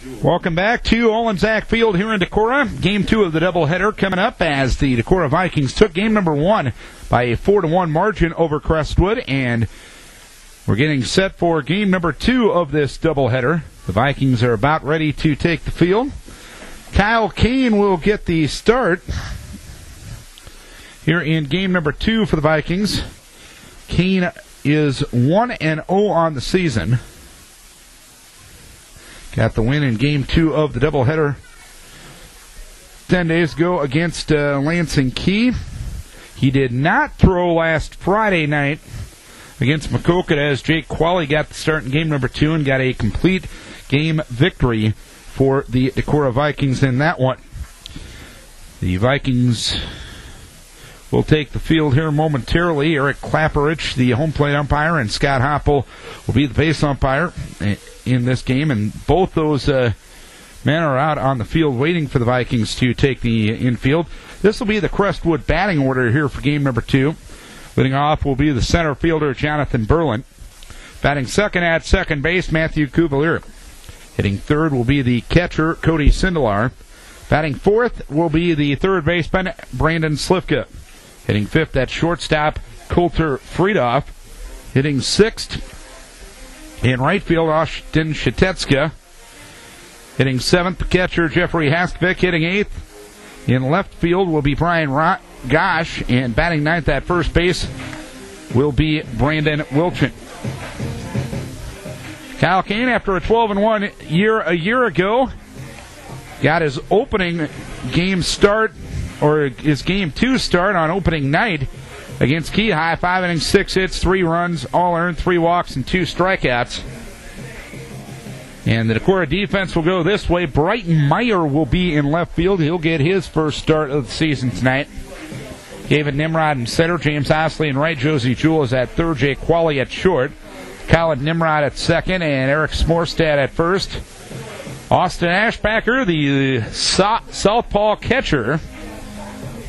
Welcome back to Olin-Zach Field here in Decorah. Game 2 of the doubleheader coming up as the Decorah Vikings took game number 1 by a 4-1 margin over Crestwood, and we're getting set for game number 2 of this doubleheader. The Vikings are about ready to take the field. Kyle Kane will get the start here in game number 2 for the Vikings. Kane is 1-0 on the season. Got the win in game 2 of the doubleheader 10 days ago against Lansing Key. He did not throw last Friday night against Maquoketa as Jake Qualley got the start in game number 2 and got a complete game victory for the Decorah Vikings in that one. The Vikings will take the field here momentarily. Eric Clapperich, the home plate umpire, and Scott Hoppel will be the base umpire in this game, and both those men are out on the field waiting for the Vikings to take the infield. This will be the Crestwood batting order here for game number 2. Leading off will be the center fielder, Jonathan Berlin. Batting second at second base, Matthew Cuvalier. Hitting third will be the catcher, Cody Sindelar. Batting fourth will be the third baseman, Brandon Slivka. Hitting fifth at shortstop, Coulter Friedoff. Hitting sixth in right field, Austin Shatetska. Hitting seventh, the catcher, Jeffrey Haskovic. Hitting eighth in left field will be Brian Gosh. And batting ninth at first base will be Brandon Wilchin. Kyle Kane, after a 12-1 year a year ago, got his opening game start, or his game 2 start on opening night against Key High. 5 innings, 6 hits, 3 runs, all earned, 3 walks, and 2 strikeouts. And the Decorah defense will go this way. Brighton Meyer will be in left field. He'll get his first start of the season tonight. David Nimrod in center, James Osley in right, Josie Jewell is at third, Jake Qualley at short, Colin Nimrod at second, and Eric Smorstad at first. Austin Ashbacker, the southpaw catcher,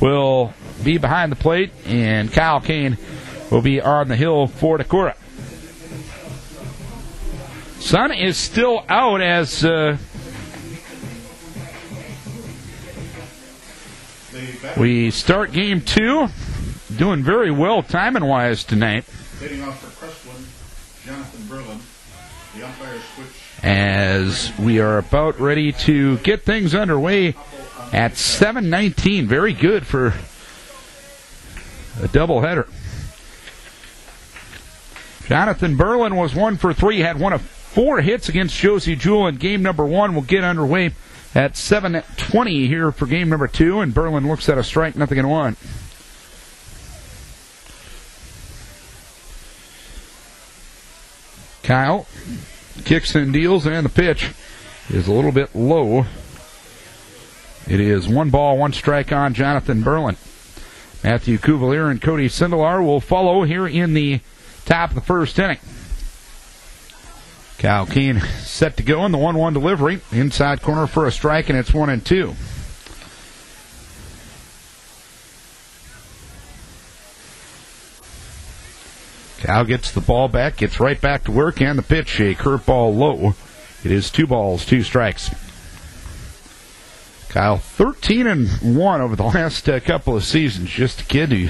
will be behind the plate, and Kyle Kane will be on the hill for Decorah. Sun is still out as we start game 2. Doing very well timing-wise tonight. Leading off for Crestwood, Jonathan Berlin. The umpire switch. As we are about ready to get things underway at 7:19. Very good for a doubleheader. Jonathan Berlin was 1 for 3, had one of 4 hits against Josie Jewell in game number 1. Will get underway at 7:20 here for game number 2, and Berlin looks at a strike, 0-1. Kyle kicks and deals, and the pitch is a little bit low. It is 1 ball, 1 strike on Jonathan Berlin. Matthew Cuvalier and Cody Sindelar will follow here in the top of the first inning. Kyle Kane set to go in the 1-1 delivery. Inside corner for a strike, and it's 1-2. Kyle gets the ball back, gets right back to work, and the pitch, a curveball low. It is 2 balls, 2 strikes. Kyle, 13-1 over the last couple of seasons. Just a kid who,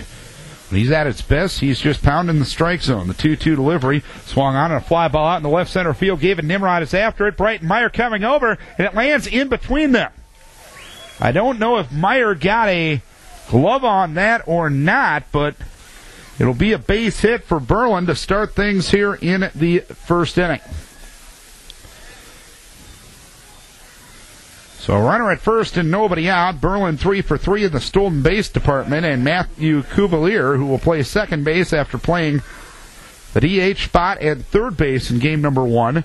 when he's at his best, he's just pounding the strike zone. The 2-2 delivery, swung on and a fly ball out in the left center field. David Nimrod is after it. Brighton Meyer coming over, and it lands in between them. I don't know if Meyer got a glove on that or not, but it'll be a base hit for Berlin to start things here in the first inning. So a runner at first and nobody out. Berlin 3 for 3 in the stolen base department, and Matthew Cuvalier, who will play second base after playing the DH spot at third base in game number 1,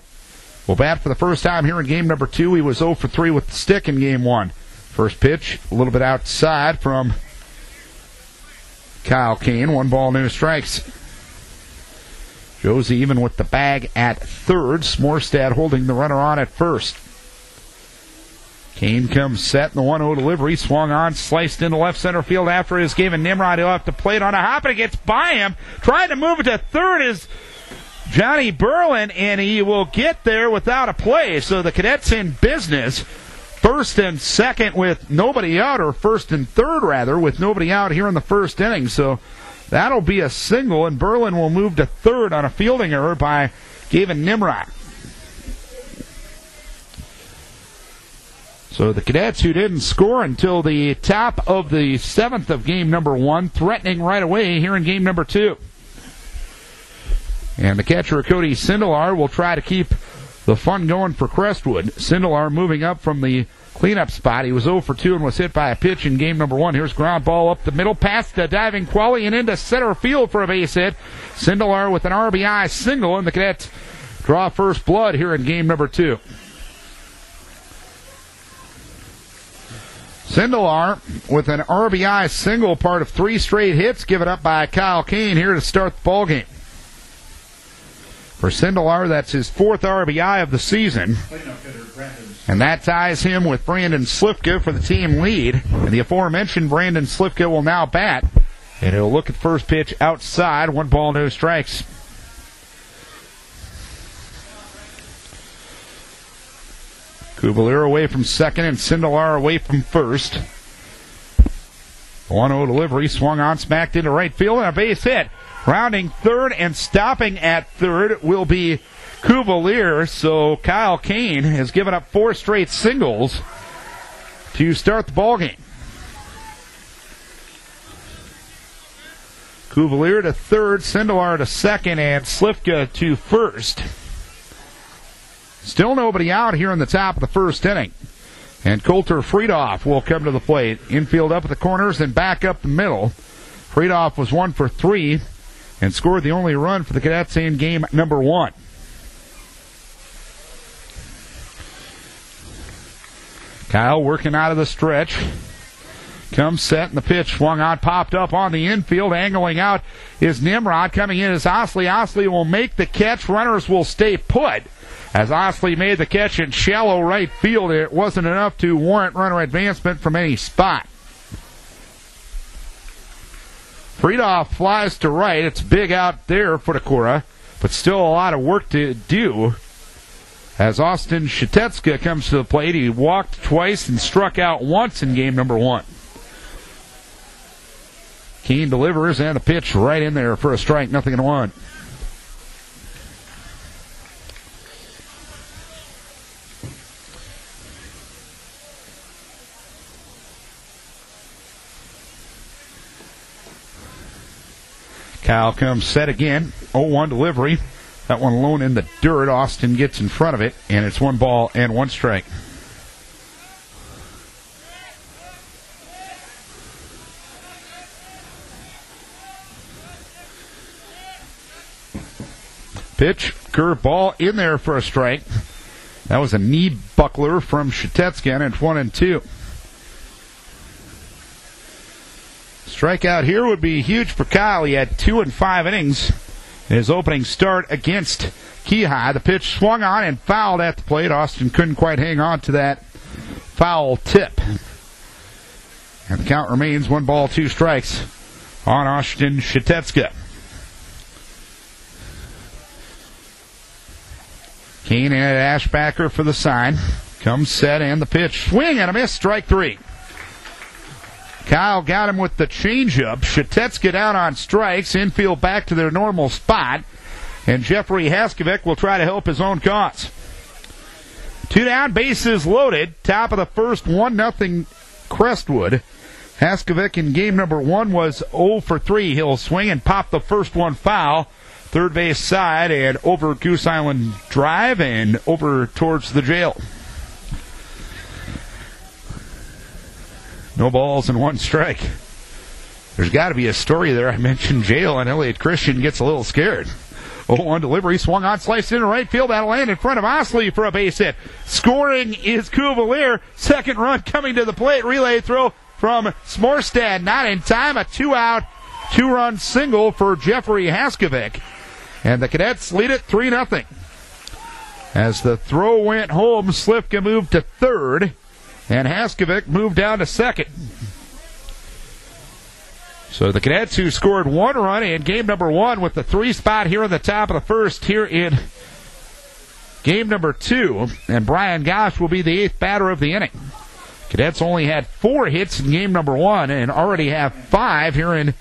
will bat for the first time here in game number 2. He was 0 for 3 with the stick in game 1. First pitch, a little bit outside from Kyle Kane. 1 ball, no strikes. Josie even with the bag at third. Smorstad holding the runner on at first. Kane comes set in the 1-0 delivery. Swung on, sliced into left center field after his game, and Nimrod, he'll have to play it on a hop, and it gets by him. Trying to move it to third is Johnny Berlin, and he will get there without a play. So the Cadets in business. First and second with nobody out, or first and third, rather, with nobody out here in the first inning. So that'll be a single, and Berlin will move to third on a fielding error by Gavin Nimrod. So the Cadets, who didn't score until the top of the seventh of game number one, threatening right away here in game number two. And the catcher, Cody Sindelar, will try to keep the fun going for Crestwood. Sindelar moving up from the cleanup spot. He was 0 for 2 and was hit by a pitch in game number one. Here's ground ball up the middle, past the diving Qualley and into center field for a base hit. Sindelar with an RBI single, and the Cadets draw first blood here in game number two. Sindelar with an RBI single, part of 3 straight hits given up by Kyle Kane here to start the ballgame. For Sindelar, that's his 4th RBI of the season. And that ties him with Brandon Slifka for the team lead. And the aforementioned Brandon Slifka will now bat. And he'll look at first pitch outside. 1 ball, no strikes. Kubalier away from second and Sindelar away from first. 1-0 delivery, swung on, smacked into right field, and a base hit. Rounding third and stopping at third will be Kubalier. So Kyle Kane has given up 4 straight singles to start the ballgame. Kubalier to third, Sindelar to second, and Slifka to first. Still nobody out here in the top of the first inning. And Coulter Friedoff will come to the plate. Infield up at the corners and back up the middle. Friedoff was 1 for 3 and scored the only run for the Cadets in game number one. Kyle working out of the stretch. Comes set, and the pitch swung on, popped up on the infield. Angling out is Nimrod. Coming in is Osley. Osley will make the catch. Runners will stay put. As Osley made the catch in shallow right field, it wasn't enough to warrant runner advancement from any spot. Friedoff flies to right. It's big out there for Decorah, but still a lot of work to do. As Austin Shatetska comes to the plate, he walked twice and struck out once in game number one. Kane delivers, and a pitch right in there for a strike, 0-1. Kyle comes set again. 0-1 delivery. That one alone in the dirt. Austin gets in front of it, and it's 1 ball and 1 strike. Pitch, curveball in there for a strike. That was a knee buckler from Shatetska, and it's 1-2. Strikeout here would be huge for Kyle. He had 2 in 5 innings in his opening start against Keyhigh. The pitch swung on and fouled at the plate. Austin couldn't quite hang on to that foul tip. And the count remains 1 ball, 2 strikes on Austin Shatetska. Kane and Ashbacker for the sign. Comes set, and the pitch. Swing and a miss, strike 3. Kyle got him with the changeup. Shatetska down on strikes. Infield back to their normal spot. And Jeffrey Haskovic will try to help his own cause. 2 down, bases loaded. Top of the first, 1-0 Crestwood. Haskovic in game number 1 was 0 for 3. He'll swing and pop the first one foul. Third base side and over Goose Island Drive and over towards the jail. No balls and 1 strike. There's got to be a story there. I mentioned jail, and Elliott Christian gets a little scared. 0-1 delivery, swung on, sliced into right field. That'll land in front of Osley for a base hit. Scoring is Kubalier. Second run coming to the plate. Relay throw from Smorstad. Not in time. A 2-out, 2-run single for Jeffrey Haskovic. And the Cadets lead it 3-0. As the throw went home, Slifka moved to third, and Haskovic moved down to second. So the Cadets, who scored 1 run in game number 1 with the 3 spot here in the top of the first here in game number 2, and Brian Gosh will be the 8th batter of the inning. Cadets only had 4 hits in game number 1 and already have 5 here in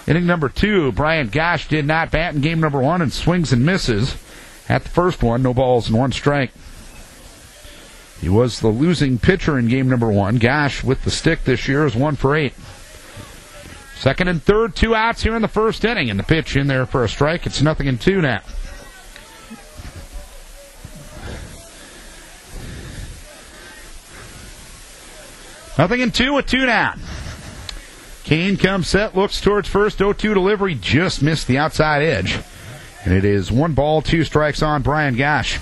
inning number 2. Brian Gosh did not bat in game number 1 and swings and misses at the first one. No balls and 1 strike. He was the losing pitcher in game number 1. Gosh, with the stick this year, is 1 for 8. Second and third, 2 outs here in the first inning, and the pitch in there for a strike. It's 0-2 now. Nothing in 2 with 2 down. Kane comes set, looks towards first. 0-2 delivery, just missed the outside edge. And it is 1 ball, 2 strikes on Brian Gosh.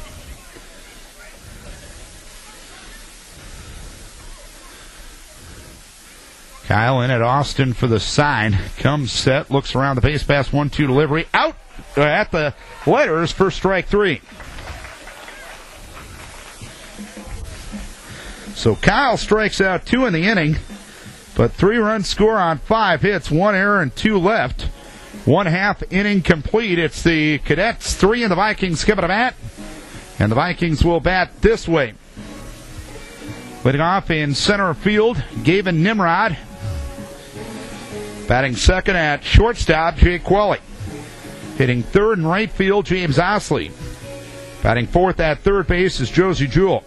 Kyle in at Austin for the sign. Comes set, looks around the base pass, 1-2 delivery. Out at the letters for strike 3. So Kyle strikes out 2 in the inning, but 3-run score on 5 hits, 1 error and 2 left. 1/2 inning complete. It's the Cadets 3 and the Vikings coming to bat, and the Vikings will bat this way. Leading off in center field, Gavin Nimrod. Batting second at shortstop, Jake Qualley. Hitting third and right field, James Osley. Batting fourth at third base is Josie Jewell.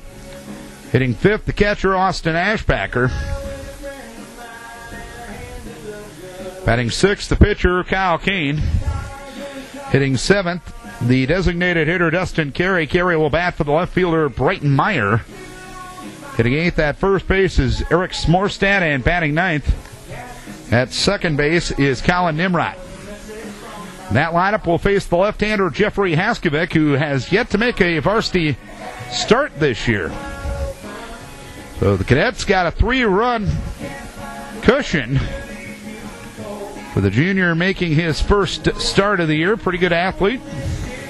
Hitting fifth, the catcher, Austin Ashbacker. Batting sixth, the pitcher, Kyle Kane. Hitting seventh, the designated hitter, Dustin Carey. Carey will bat for the left fielder, Brighton Meyer. Hitting eighth at first base is Eric Smorstad, and batting ninth at second base is Colin Nimrod. That lineup will face the left-hander, Jeffrey Haskovic, who has yet to make a varsity start this year. So the Cadets got a 3-run cushion for the junior making his first start of the year. Pretty good athlete.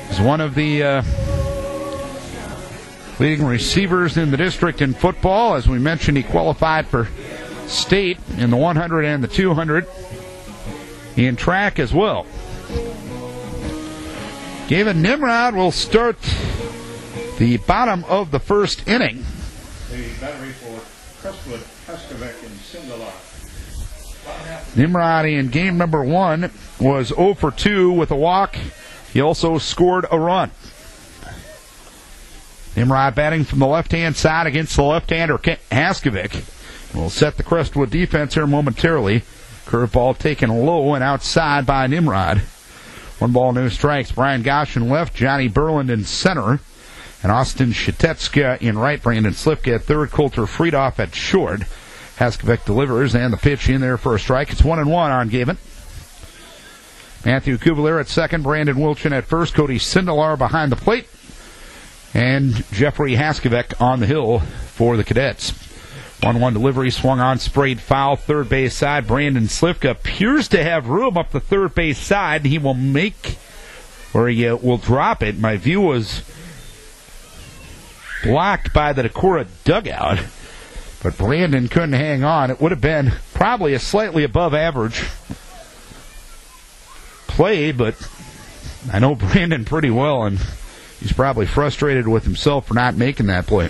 He's one of the leading receivers in the district in football. As we mentioned, he qualified for state in the 100 and the 200. In track as well. Gavin Nimrod will start the bottom of the first inning. The battery for Crestwood, Haskovic, and Sindelar. Nimrod in game number 1 was 0 for 2 with a walk. He also scored a run. Nimrod batting from the left-hand side against the left-hander Haskovic. Will set the Crestwood defense here momentarily. Curveball taken low and outside by Nimrod. 1 ball, no strikes. Brian Gosh in left, Johnny Berland in center, and Austin Shatetska in right. Brandon Slipka at third, Coulter Friedoff at short. Haskovic delivers, and the pitch in there for a strike. It's 1-1 on Gavin. Matthew Kubler at second, Brandon Wilchin at first, Cody Sindelar behind the plate, and Jeffrey Haskovic on the hill for the Cadets. 1-1 delivery, swung on, sprayed foul, third base side. Brandon Slipka appears to have room up the third base side. He will make, or he will drop it. My view was blocked by the Decorah dugout, but Brandon couldn't hang on. It would have been probably a slightly above average play, but I know Brandon pretty well, and he's probably frustrated with himself for not making that play.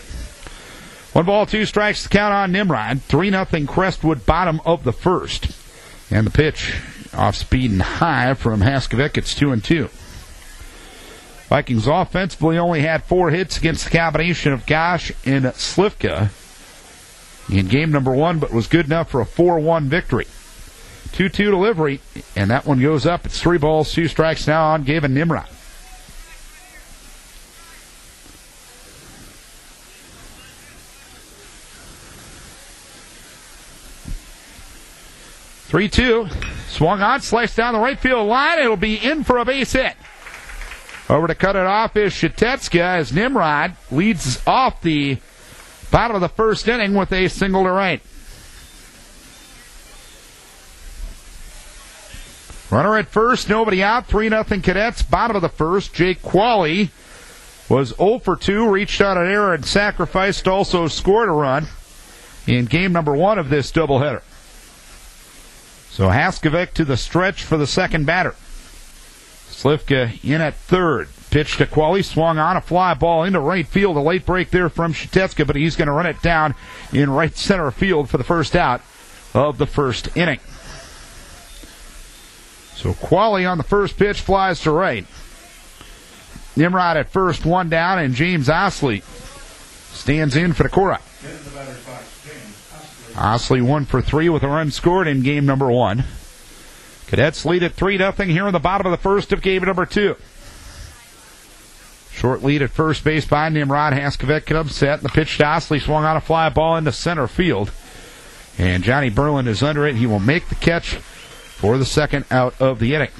1 ball, 2 strikes to count on Nimrod. 3-0 Crestwood, bottom of the first. And the pitch off speed and high from Haskovic. It's 2-2. Vikings offensively only had 4 hits against the combination of Gosh and Slivka in game number 1, but was good enough for a 4-1 victory. 2-2 delivery, and that one goes up. It's 3 balls, 2 strikes now on Gavin Nimrod. Three-two, swung on, sliced down the right field line. It'll be in for a base hit. Over to cut it off is Shatetska as Nimrod leads off the bottom of the first inning with a single to right. Runner at first, nobody out. 3-0 Cadets, bottom of the first. Jake Qualley was 0 for 2, reached out an error and sacrificed, also scored a run in game number 1 of this doubleheader. So Haskovic to the stretch for the second batter. Slivka in at third. Pitch to Qualley, swung on a fly ball into right field. A late break there from Shatecka, but he's going to run it down in right center field for the first out of the first inning. So Qualley on the first pitch flies to right. Nimrod at first, one down, and James Osley stands in for Decorah. Osley 1 for 3 with a run scored in game number 1. Cadets lead at 3-0 here in the bottom of the first of game number 2. Short lead at first base by Nimrod. Haskovic comes set. The pitch to Osley swung on a fly ball into center field. And Johnny Berlin is under it. He will make the catch for the second out of the inning.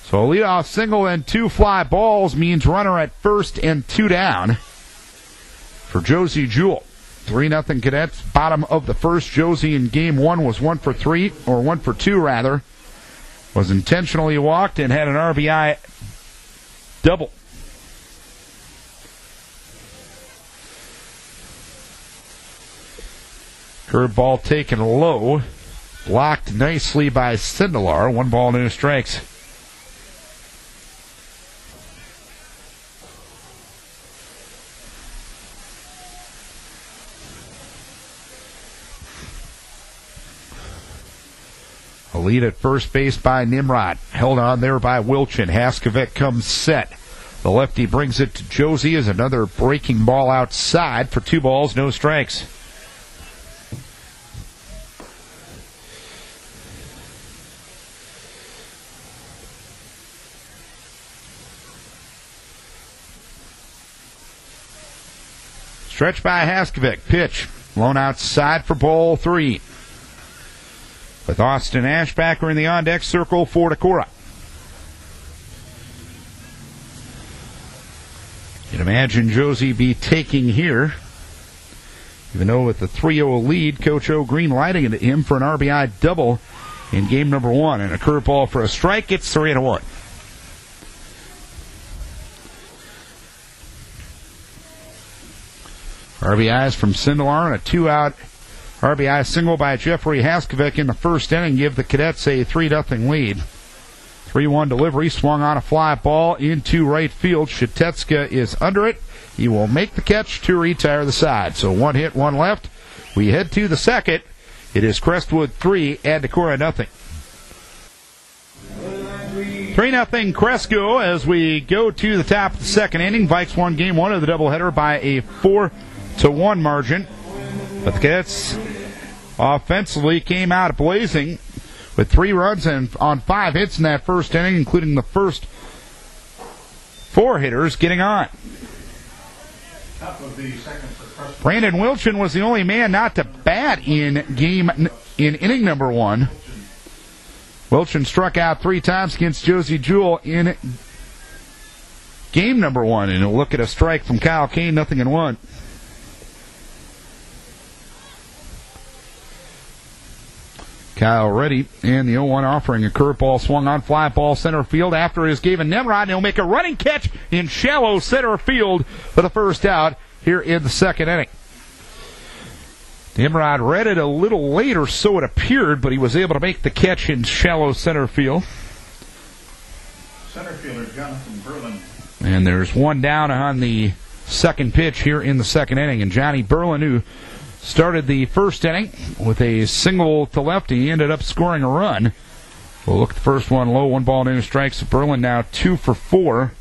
So a leadoff single and 2 fly balls means runner at first and 2 down for Josie Jewell. 3-0 Cadets, bottom of the first. Josie in game 1 was 1 for 3, or 1 for 2 rather. Was intentionally walked and had an RBI double. Curveball taken low. Blocked nicely by Sindelar. 1 ball, no strikes. A lead at first base by Nimrod. Held on there by Wilchin. Haskovic comes set. The lefty brings it to Josie as another breaking ball outside for 2 balls, no strikes. Stretch by Haskovic. Pitch. Blown outside for ball 3. With Austin Ashbacker in the on-deck circle for Decorah. You'd imagine Josie be taking here. Even though with the 3-0 lead, Coach O green lighting into him for an RBI double in game number 1. And a curveball for a strike. It's 3-1. RBIs from Sindelar and a 2-out RBI single by Jeffrey Haskovic in the first inning give the Cadets a 3-0 lead. 3-1 delivery, swung on a fly ball into right field. Shatecka is under it. He will make the catch to retire the side. So 1 hit, 1 left. We head to the second. It is Crestwood 3 and Decorah 0. 3-0 Cresco as we go to the top of the second inning. Vikes won game 1 of the doubleheader by a 4-1 margin. But the Cadets offensively came out blazing with 3 runs and on 5 hits in that first inning, including the first 4 hitters getting on. Brandon Wilchin was the only man not to bat in inning number 1. Wilchin struck out 3 times against Josie Jewell in game number 1. And a look at a strike from Kyle Kane, 0-1. Kyle ready, and the 0-1 offering a curveball swung on fly ball center field after his gave a Nimrod, and he'll make a running catch in shallow center field for the first out here in the second inning. Nimrod read it a little late, or so it appeared, but he was able to make the catch in shallow center field. Center fielder Jonathan Berlin. And there's 1 down on the second pitch here in the second inning, and Johnny Berlin, who started the first inning with a single to left. He ended up scoring a run. We'll look at the first one low. 1 ball, no strikes. Berlin now 2 for 4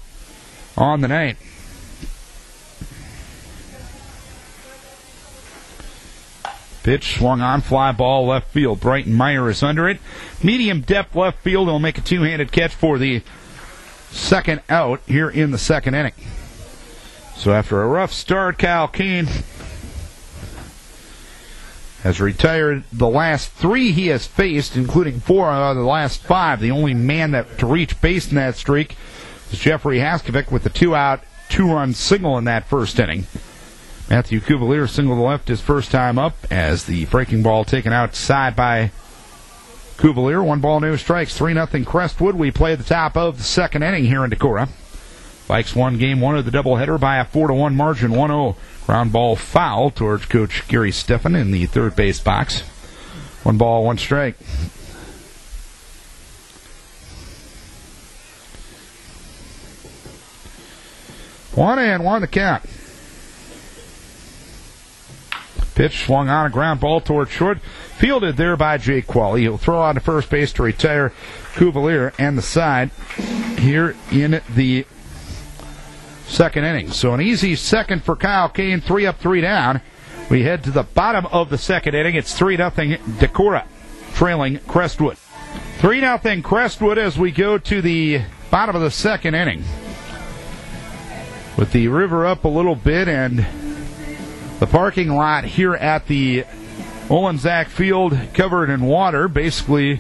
on the night. Pitch swung on, fly ball left field. Brighton Meyer is under it. Medium depth left field. He'll make a 2-handed catch for the second out here in the second inning. So after a rough start, Kyle Kane has retired the last 3 he has faced, including 4 out of the last 5. The only man to reach base in that streak was Jeffrey Haskovic with the 2-out, 2-run single in that first inning. Matthew Cuvalier single to left his first time up as the breaking ball taken outside by Cuvalier. 1 ball, no strikes. 3-0 Crestwood. We play the top of the second inning here in Decorah. Vikes won game 1 of the doubleheader by a 4-1 margin. 1-0 ground ball foul towards Coach Gary Steffen in the third base box. 1 ball, 1 strike. One and 1 the count. Pitch swung on a ground ball toward short. Fielded there by Jake Qualley. He'll throw on to first base to retire Cuvalier and the side here in the second inning. So an easy second for Kyle Kane. 3 up, 3 down. We head to the bottom of the second inning. It's 3-0 Decorah trailing Crestwood. 3-0 Crestwood as we go to the bottom of the second inning. With the river up a little bit and the parking lot here at the Olenczak Field covered in water. Basically,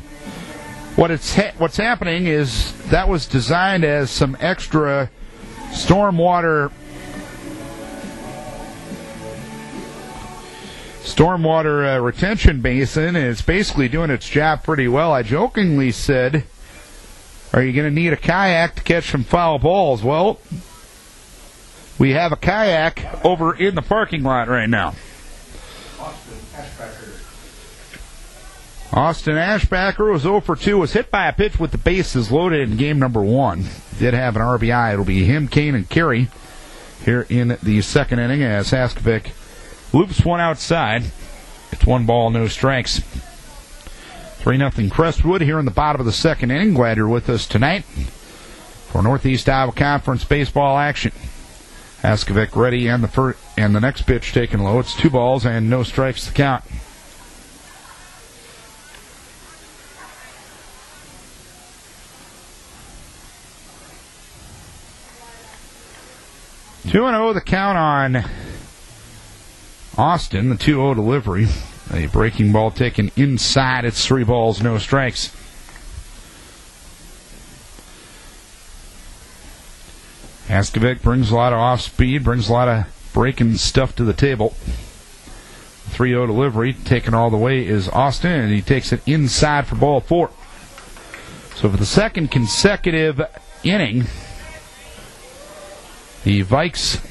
what's happening is that was designed as some extra stormwater retention basin, and it's basically doing its job pretty well. I jokingly said, are you going to need a kayak to catch some foul balls? Well, we have a kayak over in the parking lot right now. Austin Ashbacker was 0 for 2, was hit by a pitch with the bases loaded in game number 1. Did have an RBI. It'll be him, Kane, and Carey here in the second inning as Haskovic loops one outside. It's 1 ball, no strikes. 3-0 Crestwood here in the bottom of the second inning. Glad you're with us tonight for Northeast Iowa Conference baseball action. Haskovic ready and the next pitch taken low. It's 2 balls and no strikes to count. Two and 0 the count on Austin. The 2-0 delivery. A breaking ball taken inside. It's 3 balls, no strikes. Haskovic brings a lot of off speed, brings a lot of breaking stuff to the table. 3-0 delivery taken all the way is Austin, and he takes it inside for ball 4. So for the second consecutive inning, the Vikes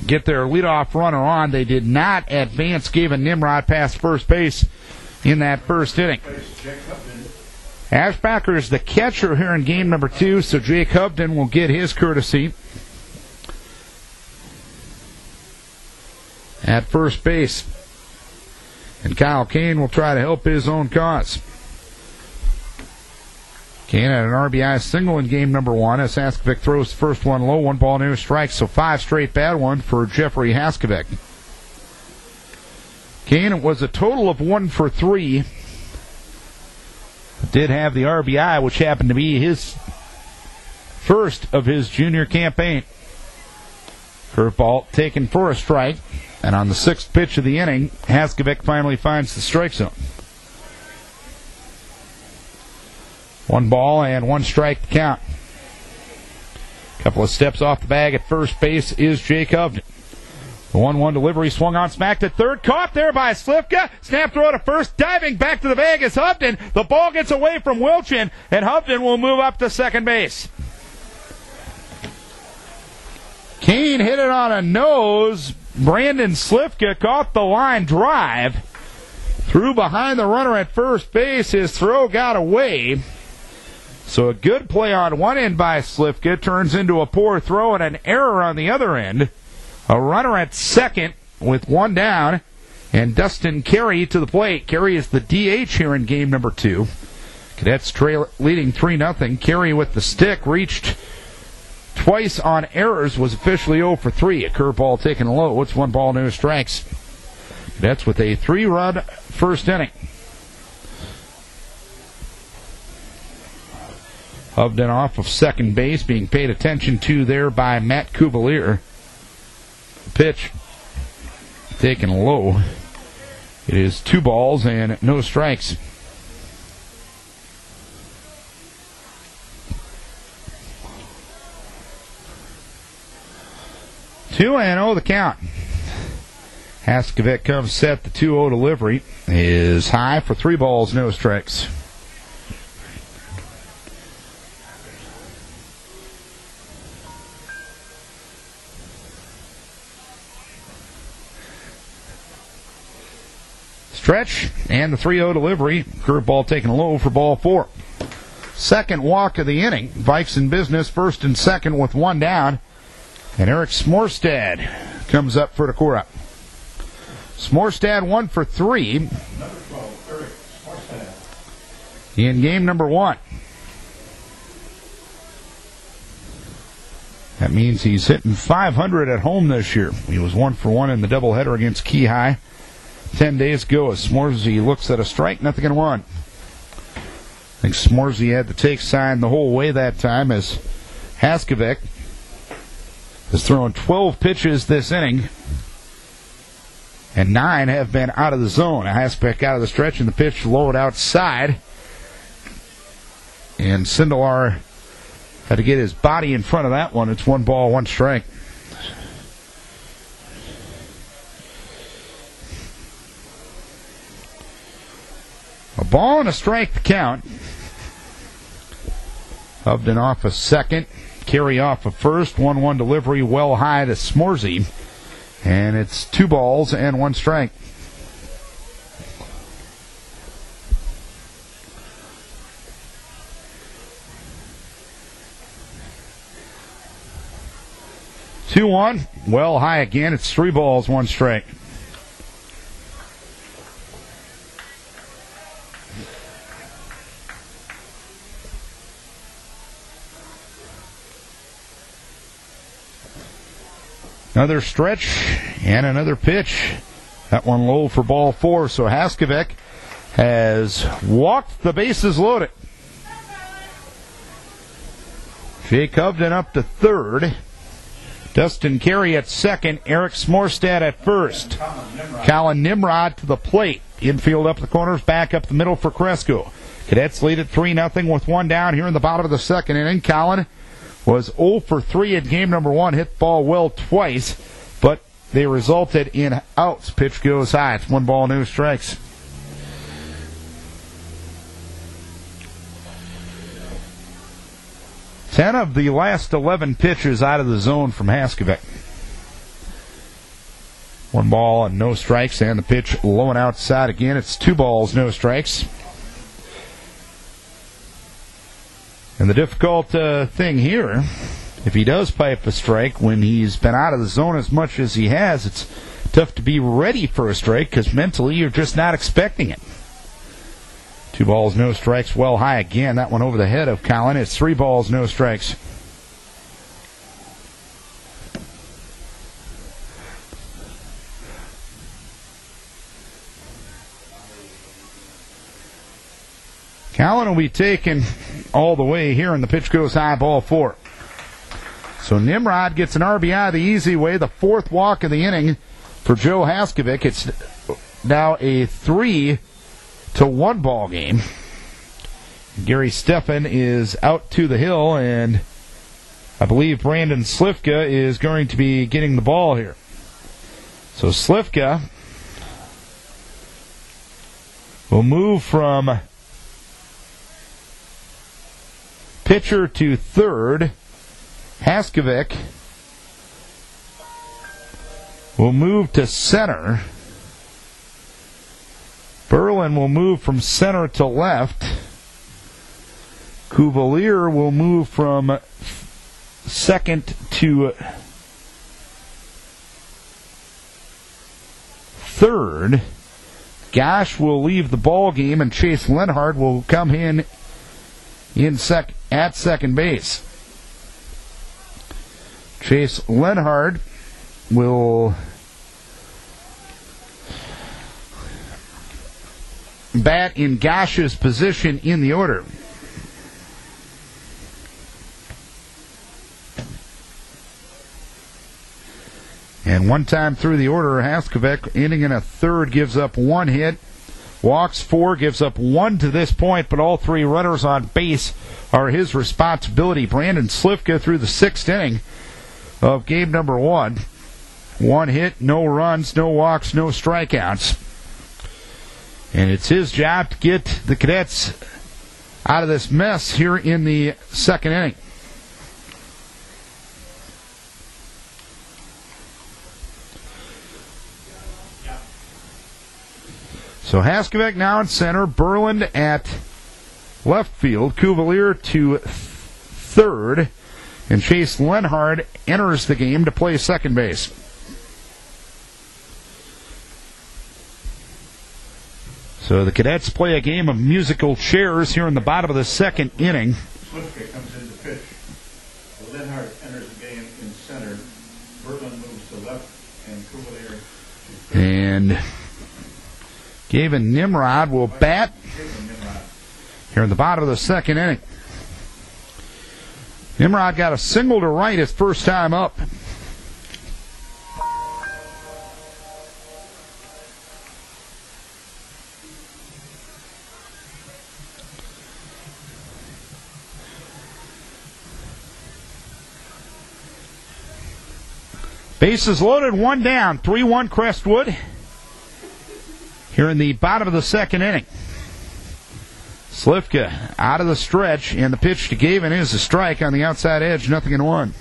get their leadoff runner on. They did not advance Gavin Nimrod past first base in that first inning. Ashbacker is the catcher here in game number 2, so Jake Hubden will get his courtesy at first base. And Kyle Kane will try to help his own cause. Kane had an RBI single in game number 1 as Haskovic throws the first one low. 1 ball, no strikes, so 5 straight bad ones for Jeffrey Haskovic. Kane was a total of 1 for 3. Did have the RBI, which happened to be his first of his junior campaign. Curveball taken for a strike, and on the 6th pitch of the inning, Haskovic finally finds the strike zone. 1 ball and 1 strike to count. Couple of steps off the bag at first base is Jake Hubden. The 1-1 delivery swung on, smacked at third, caught there by Slivka. Snap throw to first, diving back to the bag is Hubden. The ball gets away from Wilchin, and Hubden will move up to second base. Kane hit it on a nose. Brandon Slivka caught the line drive. Threw behind the runner at first base. His throw got away. So a good play on one end by Slivka turns into a poor throw and an error on the other end. A runner at second with 1 down, and Carey to the plate. Carey is the DH here in game number 2. Cadets leading 3-0. Carey with the stick reached twice on errors, was officially 0 for 3. A curveball taken low. It's 1 ball, no strikes. Cadets with a 3-run first inning. Hubden off of second base, being paid attention to there by Matt Cuvalier. Pitch taken low. It is 2 balls and no strikes. Two and 0 the count. Haskovic comes set. The 2-0 delivery is high for 3 balls, no strikes. Stretch and the 3-0 delivery. Curveball taken low for ball 4. Second walk of the inning. Vikes in business, first and second with one down. And Eric Smorstad comes up for Decorah. Smorstad 1 for 3 Number 12, Eric Smorstad. in game number 1. That means he's hitting .500 at home this year. He was 1 for 1 in the doubleheader against Key High 10 days ago as Smorsy looks at a strike, nothing in 1. I think Smorsy had the take sign the whole way that time as Haskovic is throwing 12 pitches this inning, and 9 have been out of the zone. Haskovic out of the stretch, and the pitch lowered outside. And Sindelar had to get his body in front of that one. It's 1 ball, 1 strike. A ball and a strike to count. Hubden off a second. Carry off a first. 1-1 delivery well high to Smorsy. And it's 2 balls and 1 strike. Two-one, well high again. It's 3 balls, 1 strike. Another stretch and another pitch. That one low for ball 4. So Haskovic has walked the bases loaded. Jake Hubden up to third. Dustin Carey at second. Eric Smorstad at first. Colin Nimrod to the plate. Infield up the corners, back up the middle for Cresco. Cadets lead at 3-0 with 1 down here in the bottom of the second inning. Colin was 0 for 3 in game number 1. Hit the ball well twice, but they resulted in outs. Pitch goes high. It's 1 ball, no strikes. Ten of the last 11 pitches out of the zone from Haskovic. 1 ball and no strikes, and the pitch low and outside again. It's 2 balls, no strikes. And the difficult thing here, if he does pipe a strike when he's been out of the zone as much as he has, it's tough to be ready for a strike because mentally you're just not expecting it. 2 balls, no strikes, well high again. That one over the head of Colin. It's 3 balls, no strikes. Colin will be taken all the way here, and the pitch goes high, ball 4. So Nimrod gets an RBI the easy way, the 4th walk of the inning for Joe Haskovic. It's now a 3-1 ball game. Gary Steffen is out to the hill, and I believe Brandon Slifka is going to be getting the ball here. So Slifka will move from pitcher to third. Haskovic will move to center. Berlin will move from center to left. Cuvalier will move from second to third. Gosh will leave the ball game, and Chase Lenhard will come in at second base. Chase Lenhard will bat in Gosh's position in the order. And one time through the order, Haskovic, inning in a third, gives up 1 hit. Walks 4, gives up 1 to this point, but all 3 runners on base are his responsibility. Brandon Slifka through the 6th inning of game number 1. 1 hit, no runs, no walks, no strikeouts. And it's his job to get the Cadets out of this mess here in the 2nd inning. So Haskovic now in center, Berland at left field, Cuvalier to third, and Chase Lenhard enters the game to play second base. So the Cadets play a game of musical chairs here in the bottom of the second inning. Slifka comes in to pitch. Lenhard enters the game in center. Berland moves to left, and Cuvalier to third. And Gavin Nimrod will bat here in the bottom of the second inning. Nimrod got a single to right his first time up. Bases loaded, one down, 3-1 Crestwood here in the bottom of the second inning. Slifka out of the stretch, and the pitch to Gavin is a strike on the outside edge, 0-1.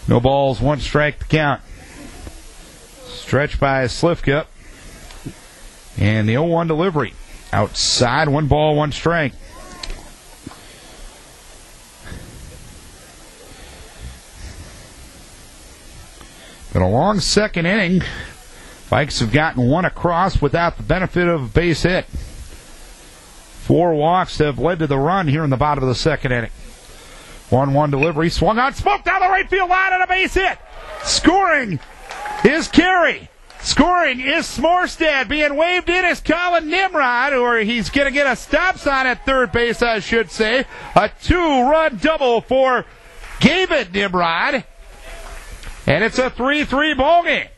No balls, one strike to count. Stretch by Slifka, and the 0-1 delivery. Outside, 1 ball, 1 strike. Been a long second inning. Vikes have gotten one across without the benefit of a base hit. 4 walks have led to the run here in the bottom of the second inning. 1-1 delivery, swung on, smoked down the right field line and a base hit. Scoring is Carey. Scoring is Smorstad. Being waved in is Colin Nimrod, or he's going to get a stop sign at third base, I should say. A 2-run double for Gavin Nimrod. And it's a 3-3 ball game.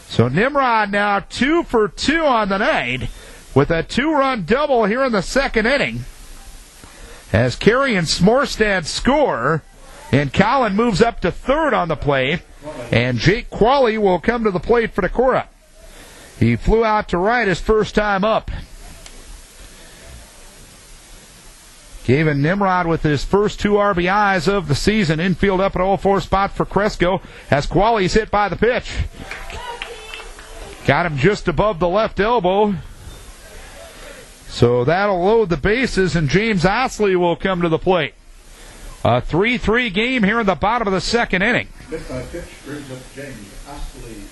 So Nimrod now 2 for 2 on the night with a 2-run double here in the second inning. As Carey and Smorstad score, and Colin moves up to third on the play. And Jake Qualley will come to the plate for Decorah. He flew out to right his first time up. Gavin Nimrod with his first 2 RBIs of the season. Infield up at 0-4 spot for Cresco as Qualley's hit by the pitch. Got him just above the left elbow. So that'll load the bases, and James Osley will come to the plate. A 3-3 game here in the bottom of the second inning. Hit by pitch brings up James Osley.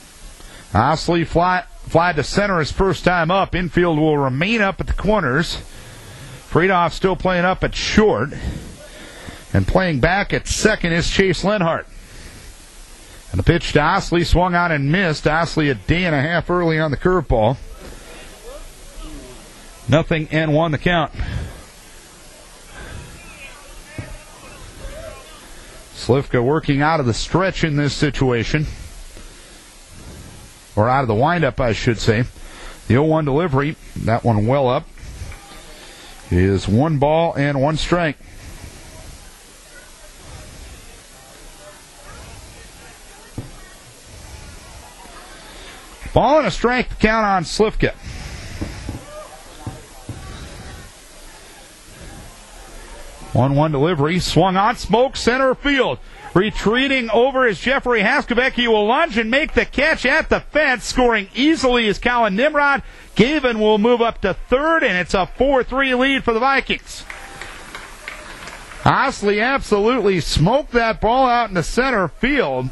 Osley fly to center his first time up. Infield will remain up at the corners. Friedoff still playing up at short. And playing back at second is Chase Lenhart. And the pitch to Osley swung on and missed. Osley a day and a half early on the curveball. 0-1 the count. Slifka working out of the stretch in this situation. Or out of the windup, I should say. The 0-1 delivery, that one well up, is 1 ball and 1 strike. Ball and a strike to count on Slifka. 1-1 delivery, swung on, smoke, center field. Retreating over is Jeffrey Haskovic. He will lunge and make the catch at the fence. Scoring easily is Colin Nimrod. Gavin will move up to third, and it's a 4-3 lead for the Vikings. Osley absolutely smoked that ball out in the center field.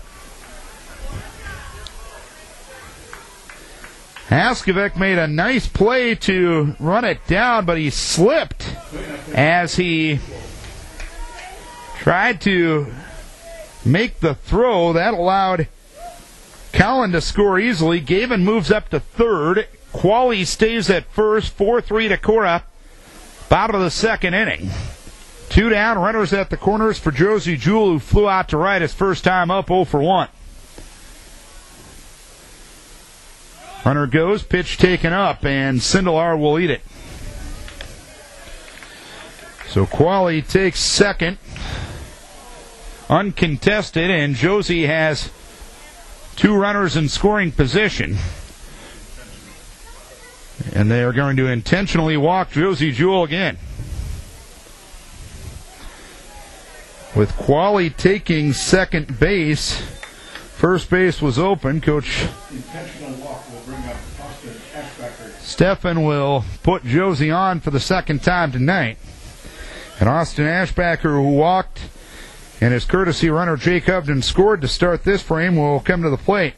Haskovic made a nice play to run it down, but he slipped as he tried to make the throw. That allowed Colin to score easily. Gavin moves up to third. Qualley stays at first. 4-3 Decorah. Bottom of the second inning. 2 down, runners at the corners for Josie Jewell, who flew out to right his first time up, 0 for 1. Runner goes, pitch taken up, and Sindelar will eat it. So Qualley takes second, uncontested, and Josie has 2 runners in scoring position. And they are going to intentionally walk Josie Jewell again. with Qualley taking second base. First base was open. Coach Intentional walk will bring up Austin Ashbacker. Stefan will put Josie on for the second time tonight. And Austin Ashbacker, who walked, and his courtesy runner Jake Upton scored to start this frame, will come to the plate.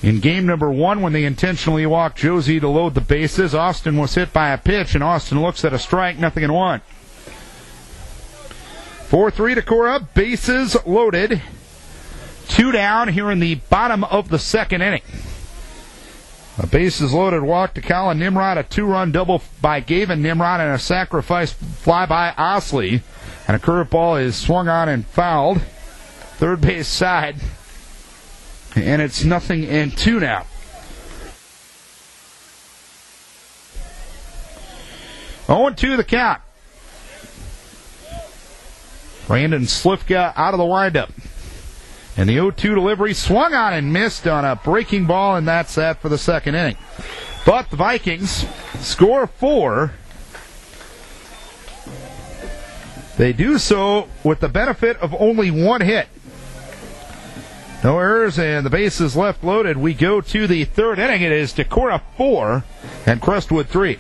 In game number 1, when they intentionally walked Josie to load the bases, Austin was hit by a pitch, and Austin looks at a strike, 0-1. 4-3 Decorah, bases loaded. 2 down here in the bottom of the second inning. A bases loaded walk to Colin Nimrod, a 2-run double by Gavin Nimrod, and a sacrifice fly by Osley. And a curveball is swung on and fouled. Third base side. And it's 0-2 now. Oh, 2 the count. Brandon Slifka out of the windup. And the 0-2 delivery swung on and missed on a breaking ball, and that's that for the second inning. But the Vikings score 4. They do so with the benefit of only 1 hit. No errors, and the bases left loaded. We go to the third inning. It is Decorah 4 and Crestwood 3.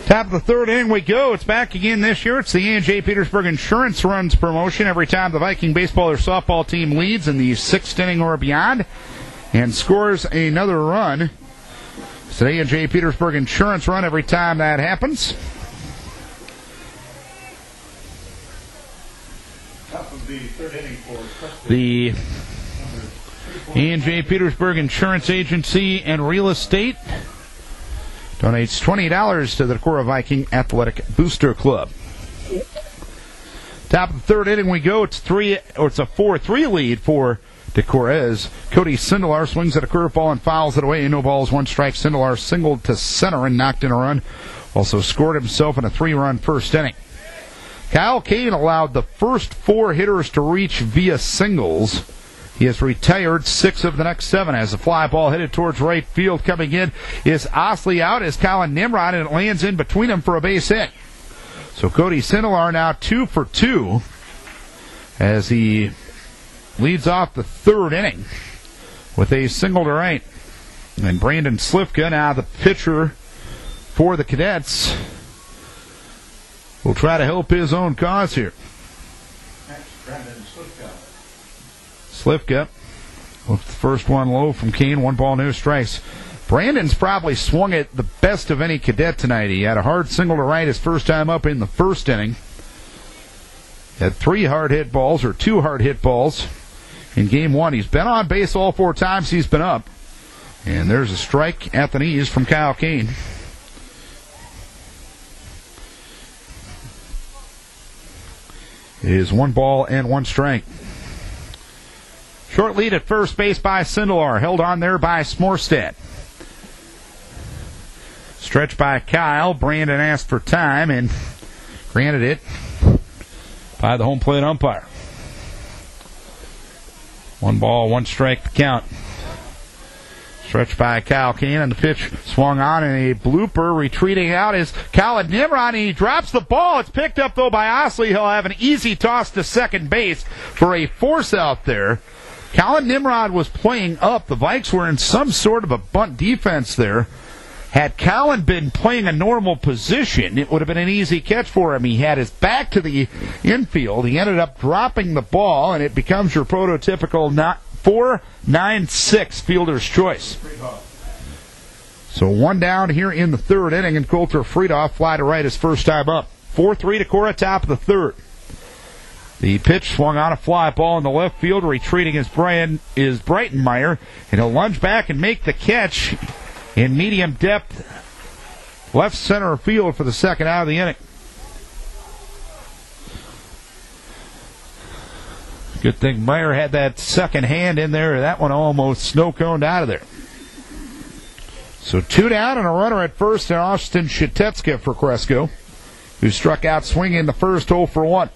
Top of the third inning we go. It's back again this year. It's the A&J Petersburg Insurance Runs promotion. Every time the Viking baseball or softball team leads in the 6th inning or beyond and scores another run, it's an A&J Petersburg Insurance Run every time that happens. Top of the third inning for Crestwood. The A&J Petersburg Insurance Agency and Real Estate donates $20 to the Decorah Viking Athletic Booster Club. Top of the third inning we go. It's a 4-3 lead for Decorah as Cody Sindelar swings at a curveball and fouls it away. No balls, 1 strike. Sindelar singled to center and knocked in a run. Also scored himself in a 3-run first inning. Kyle Kane allowed the first 4 hitters to reach via singles. He has retired 6 of the next 7 as the fly ball headed towards right field. Coming in is Osley out as Colin Nimrod, and it lands in between them for a base hit. So Cody Sindelar now 2 for 2 as he leads off the third inning with a single to right. And Brandon Slifka, now the pitcher for the Cadets, will try to help his own cause here. Brandon Slifka. Slifka with the first one low from Kane. 1 ball, no strikes. Brandon's probably swung it the best of any Cadet tonight. He had a hard single to right his first time up in the first inning. Had 2 hard hit balls in game 1. He's been on base all 4 times he's been up. And there's a strike at the knees from Kyle Kane. It is 1 ball and 1 strike. Short lead at first base by Sindelar. Held on there by Smorstad. Stretch by Kyle. Brandon asked for time and granted it by the home plate umpire. 1 ball, 1 strike to count. Stretch by Kyle Kane, and the pitch swung on, and a blooper. Retreating out is Colin Nimrod, and he drops the ball. It's picked up, though, by Osley. He'll have an easy toss to second base for a force out there. Colin Nimrod was playing up. The Vikes were in some sort of a bunt defense there. Had Colin been playing a normal position, it would have been an easy catch for him. He had his back to the infield. He ended up dropping the ball, and it becomes your prototypical 4-9-6 fielder's choice. So 1 down here in the third inning, and Coulter Friedhoff fly to right his first time up. 4-3 Decorah, top of the third. The pitch swung on a fly ball in the left field. Retreating is Breitenmeyer, and he'll lunge back and make the catch in medium depth left center field for the second out of the inning. Good thing Meyer had that second hand in there. That one almost snow-coned out of there. So 2 down and a runner at first, and Austin Shatetska for Cresco, who struck out swinging the first 0 for 1.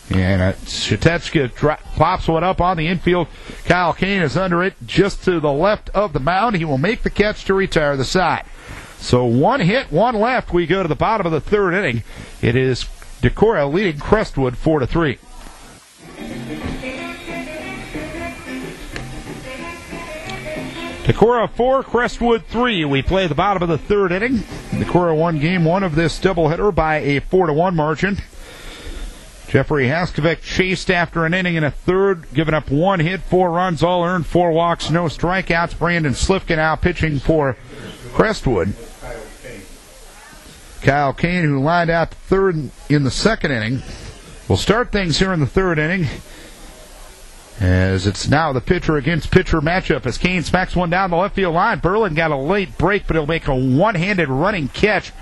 And Shatechka pops one up on the infield. Kyle Kane is under it just to the left of the mound. He will make the catch to retire the side. So 1 hit, 1 left. We go to the bottom of the 3rd inning. It is Decorah leading Crestwood 4-3. Decorah 4, Crestwood 3. We play the bottom of the 3rd inning. Decorah won game 1 of this doubleheader by a 4-1 margin. Jeffrey Haskovic chased after an inning and a third, giving up 1 hit, 4 runs, all earned, 4 walks, no strikeouts. Brandon Slifka now pitching for Crestwood. Kyle Kane, who lined out to 3rd in the 2nd inning, will start things here in the 3rd inning, as it's now the pitcher against pitcher matchup as Kane smacks one down the left field line. Berlin got a late break, but he'll make a one-handed running catch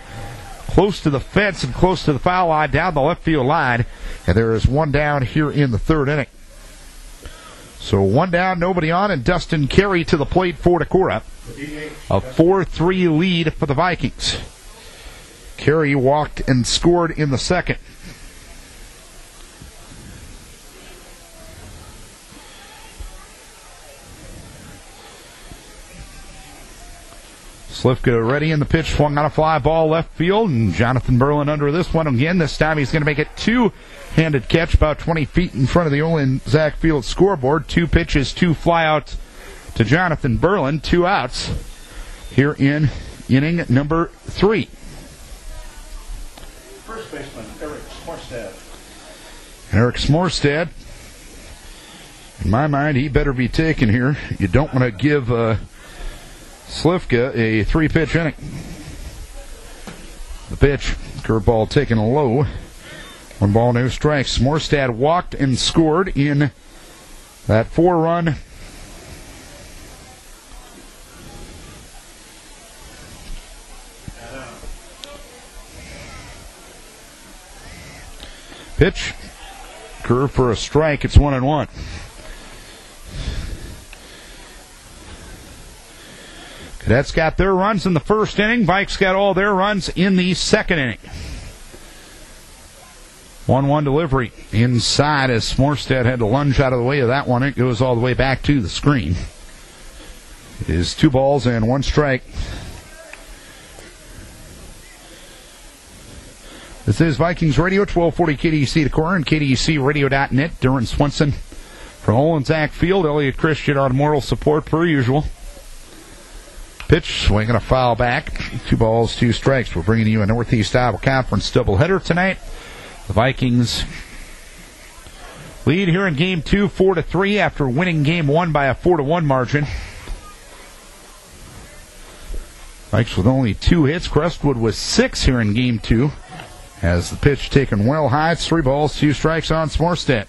close to the fence and close to the foul line down the left field line. And there is 1 down here in the 3rd inning. So 1 down, nobody on, and Dustin Carey to the plate for Decorah. A 4-3 lead for the Vikings. Carey walked and scored in the 2nd. Slifka ready in the pitch, swung on a fly ball left field, and Jonathan Berlin under this one again. This time he's going to make it 2-handed catch about 20 feet in front of the Olin Zach Field scoreboard. 2 pitches, 2 flyouts to Jonathan Berlin, 2 outs here in inning number 3. First baseman, Eric Smorstad. Eric Smorstad, in my mind, he better be taken here. You don't want to give Slifka a 3-pitch inning. The pitch, curveball taken low. 1 ball, no strikes. Smorstad walked and scored in that 4-run pitch. Curve for a strike. It's 1-1. Cadets got their runs in the 1st inning. Vikes got all their runs in the 2nd inning. 1-1 delivery inside as Smorstad had to lunge out of the way of that one. It goes all the way back to the screen. It is 2 balls and 1 strike. This is Vikings Radio, 1240 KDEC Decorah and KDECRadio.net. Darren Swenson from Olin Zach Field. Elliott Christian on moral support per usual. Pitch, swinging a foul back. 2 balls, 2 strikes. We're bringing you a Northeast Iowa Conference doubleheader tonight. The Vikings lead here in Game 2, 4-3, after winning Game 1 by a 4-1 margin. Vikes with only 2 hits. Crestwood with 6 here in Game 2. Has the pitch taken well high. It's 3 balls, 2 strikes on Smorstad.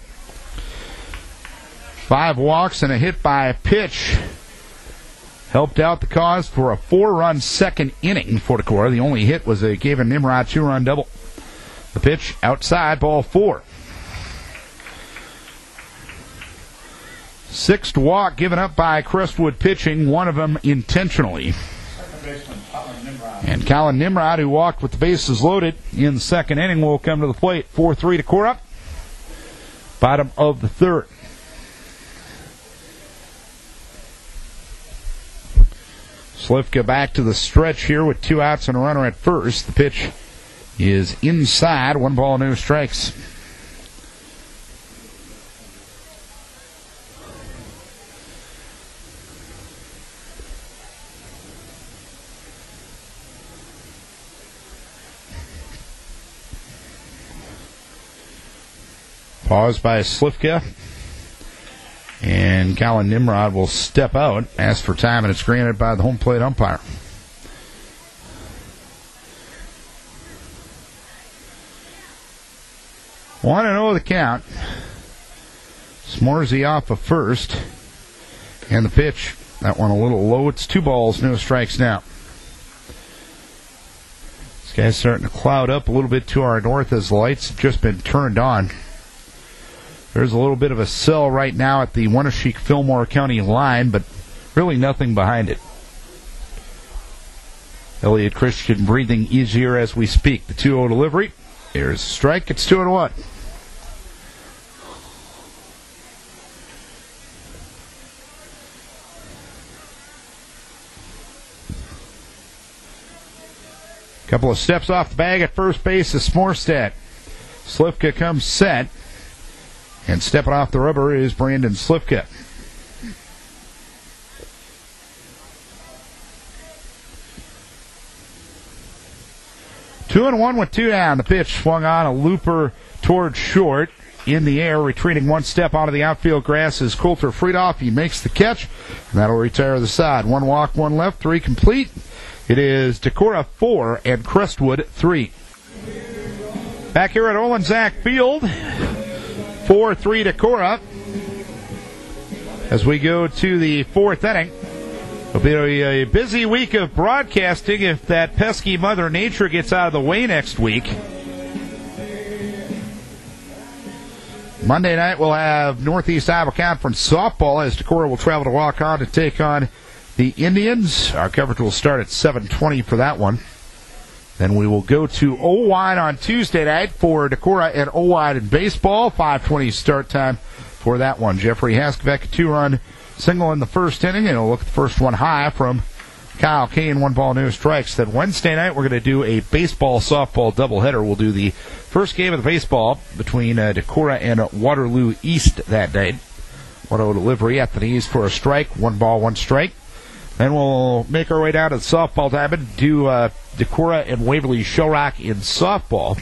5 walks and a hit by pitch helped out the cause for a 4-run 2nd inning for Decorah. The only hit was a Gavin Nimrod 2-run double. The pitch outside, ball 4. 6th walk given up by Crestwood pitching, one of them intentionally. And Colin Nimrod, who walked with the bases loaded in the 2nd inning, will come to the plate. 4-3 Decorah. Bottom of the 3rd. Slifka back to the stretch here with 2 outs and a runner at first. The pitch is inside. 1 ball, no strikes. Pause by Slifka. And Colin Nimrod will step out, ask for time, and it's granted by the home plate umpire. Want to know the count. Smorsy off of first. And the pitch, that one a little low. It's 2 balls, no strikes now. This guy's starting to cloud up a little bit to our north as the lights have just been turned on. There's a little bit of a cell right now at the Winneshiek-Fillmore County line, but really nothing behind it. Elliott Christian breathing easier as we speak. The 2-0 delivery. Here's a strike. It's 2-1. Couple of steps off the bag at first base is Smorstad. Slivka comes set. And stepping off the rubber is Brandon Slivka. Two and one with two down. The pitch swung on, a looper towards short. In the air, retreating one step onto the outfield grass is Coulter Friedoff. He makes the catch, and that'll retire the side. One walk, one left, three complete. It is Decorah 4 and Crestwood 3. Back here at Olensack Field, 4-3 Decorah. As we go to the fourth inning, it'll be a busy week of broadcasting if that pesky Mother Nature gets out of the way next week. Monday night we'll have Northeast Iowa Conference softball as Decorah will travel to Waukon to take on the Indians. Our coverage will start at 7:20 for that one. Then we will go to Owine on Tuesday night for Decorah and Owine in baseball. 5:20 start time for that one. Jeffrey Haskovic, a two-run single in the first inning, and he'll look at the first one high from Kyle Kane. 1 ball, no strikes. Then Wednesday night we're going to do a baseball-softball doubleheader. We'll do the first game of the baseball between Decorah and Waterloo East that night. Auto delivery at the knees for a strike. 1 ball, 1 strike. Then we'll make our way down to the softball diamond, do Decorah and Waverly Shellrock in softball.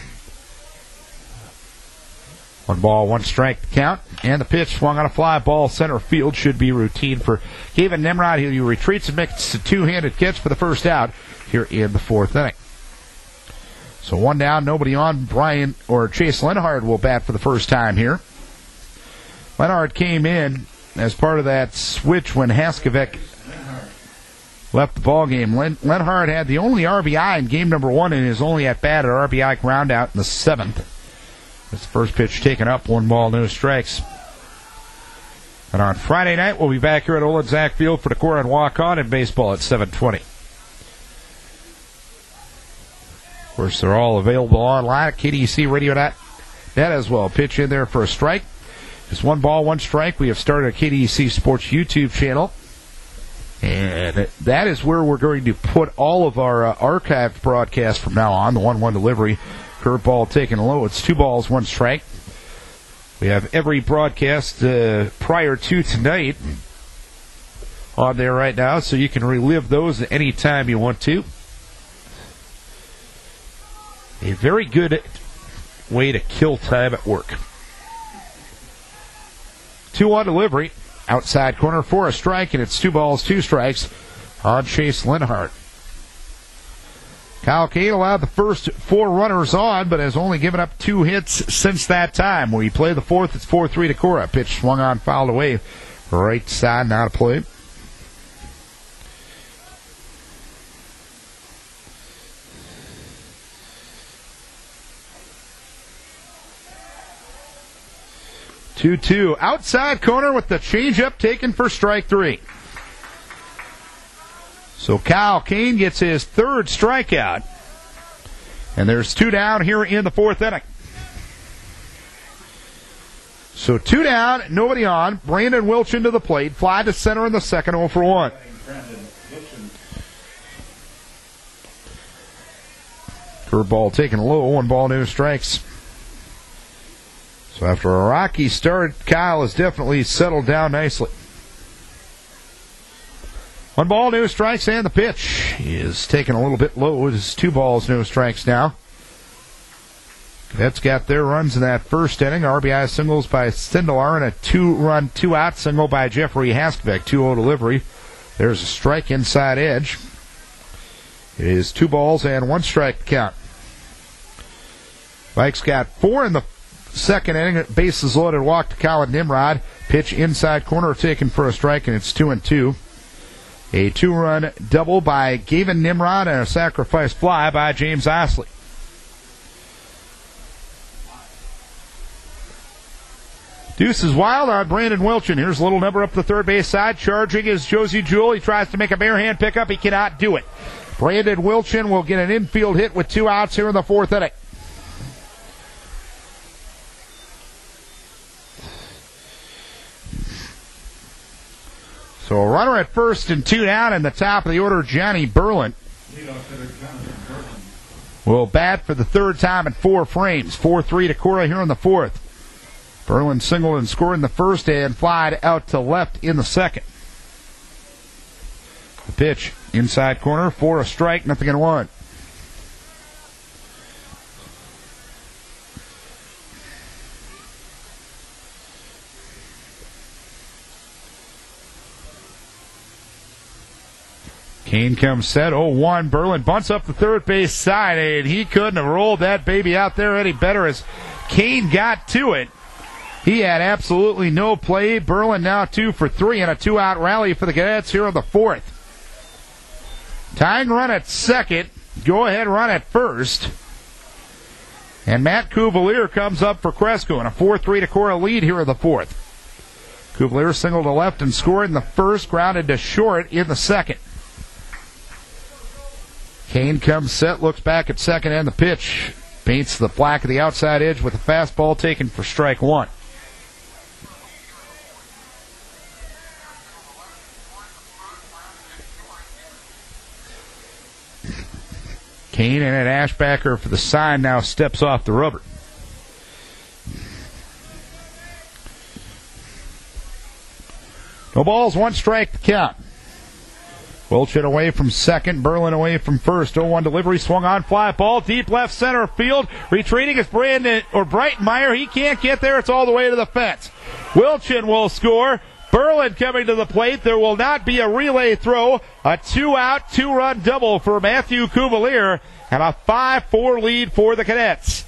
1 ball, 1 strike to count. And the pitch swung on a fly ball center field. Should be routine for Gavin Nimrod. He retreats and makes a two-handed catch for the first out here in the fourth inning. So 1 down, nobody on. Chase Lenhard will bat for the first time here. Lenhard came in as part of that switch when Haskovic left the ballgame. Lenhard had the only RBI in game number 1 and his only at-bat, an RBI ground out in the 7th. That's the first pitch taken up. 1 ball, no strikes. And on Friday night, we'll be back here at Olensack Field for Decorah and Waukon in baseball at 7:20. Of course, they're all available online at KDECRadio.net as well. Pitch in there for a strike. Just 1 ball, 1 strike. We have started a KDEC Sports YouTube channel. And that is where we're going to put all of our archived broadcasts from now on. The 1-1 delivery. Curveball taken low. It's 2 balls, 1 strike. We have every broadcast prior to tonight on there right now, so you can relive those at any time you want to. A very good way to kill time at work. 2-1 delivery. Outside corner for a strike, and it's 2 balls, 2 strikes on Chase Lenhart. Kyle Kane allowed the first 4 runners on, but has only given up 2 hits since that time. When we play the fourth, it's 4-3 Decorah. Pitch swung on, fouled away. Right side, not a play. Two outside corner with the changeup taken for strike 3. So Kyle Kane gets his 3rd strikeout. And there's 2 down here in the 4th inning. So 2 down, nobody on. Brandon Wilchin to the plate. Fly to center in the second, 0 for 1. Curveball taken low, 1 ball, no strikes. So after a rocky start, Kyle has definitely settled down nicely. 1 ball, no strikes, and the pitch is taken a little bit low. It's 2 balls, no strikes now. Cadets got their runs in that first inning. RBI singles by Sindelar and a 2-run, 2-out single by Jeffrey Haskovic. 2-0 delivery. There's a strike inside edge. It is 2 balls and 1 strike count. Mike's got 4 in the second inning. Bases loaded, walk to Colin Nimrod. Pitch inside corner taken for a strike, and it's 2-2. A 2-run double by Gavin Nimrod and a sacrifice fly by James Osley. Deuce is wild on Brandon Wilchin. Here's a little number up the third base side. Charging is Josie Jewell. He tries to make a bare hand pickup. He cannot do it. Brandon Wilchin will get an infield hit with 2 outs here in the 4th inning. So a runner at first and 2 down in the top of the order, Johnny Berlin. will bat for the third time in 4 frames. 4-3 Decorah here in the fourth. Berlin singled and scored in the first and flied out to left in the second. The pitch, inside corner, for a strike, 0-1. Kane comes set, 0-1. Berlin bunts up the third base side, and he couldn't have rolled that baby out there any better as Kane got to it. He had absolutely no play. Berlin now 2 for 3 and a 2-out rally for the Cadets here in the fourth. Tying run at second, go-ahead run at first. And Matt Cuvalier comes up for Crestwood in a 4-3 Decorah lead here in the fourth. Cuvalier singled to left and scored in the first, grounded to short in the second. Kane comes set, looks back at second, and the pitch paints the black of the outside edge with a fastball taken for strike one. Kane and an Ashbacker for the sign now steps off the rubber. No balls, 1 strike to count. Wilchin away from second, Berlin away from first. 0-1 delivery, swung on, fly ball, deep left center field. Retreating is Breitenmeyer. He can't get there. It's all the way to the fence. Wilchin will score. Berlin coming to the plate. There will not be a relay throw. A 2-out, 2-run double for Matthew Cuvalier, and a 5-4 lead for the Cadets.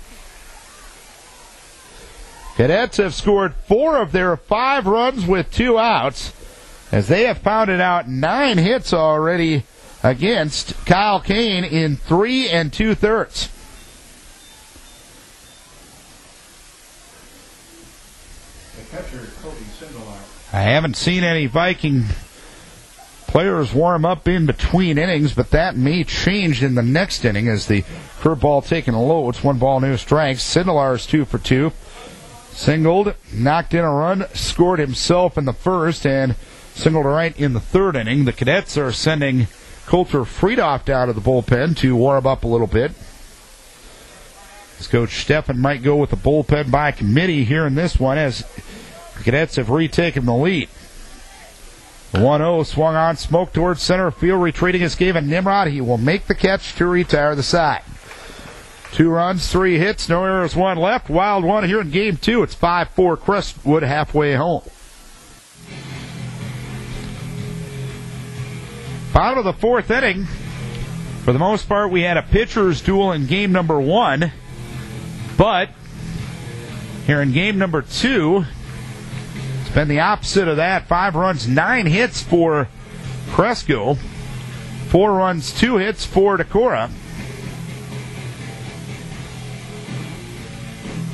Cadets have scored 4 of their 5 runs with 2 outs, as they have pounded out 9 hits already against Kyle Kane in 3 2/3. The catcher, Cody Sindelar. I haven't seen any Viking players warm up in between innings, but that may change in the next inning as the curveball taken low. It's 1 ball, no strikes. Sindelar is 2 for 2. Singled, knocked in a run, scored himself in the first, and singled to right in the third inning. The Cadets are sending Coulter Friedoff down to the bullpen to warm up a little bit. As Coach Steffen might go with the bullpen by committee here in this one, as the Cadets have retaken the lead. The 1-0 swung on, smoke towards center field. Retreating is Gavin Nimrod. He will make the catch to retire the side. 2 runs, 3 hits, no errors, 1 left. Wild one here in game 2. It's 5-4 Crestwood halfway home. Bottom of the fourth inning. For the most part, we had a pitcher's duel in game number 1. But here in game number 2, it's been the opposite of that. 5 runs, 9 hits for Cresco. 4 runs, 2 hits for Decorah.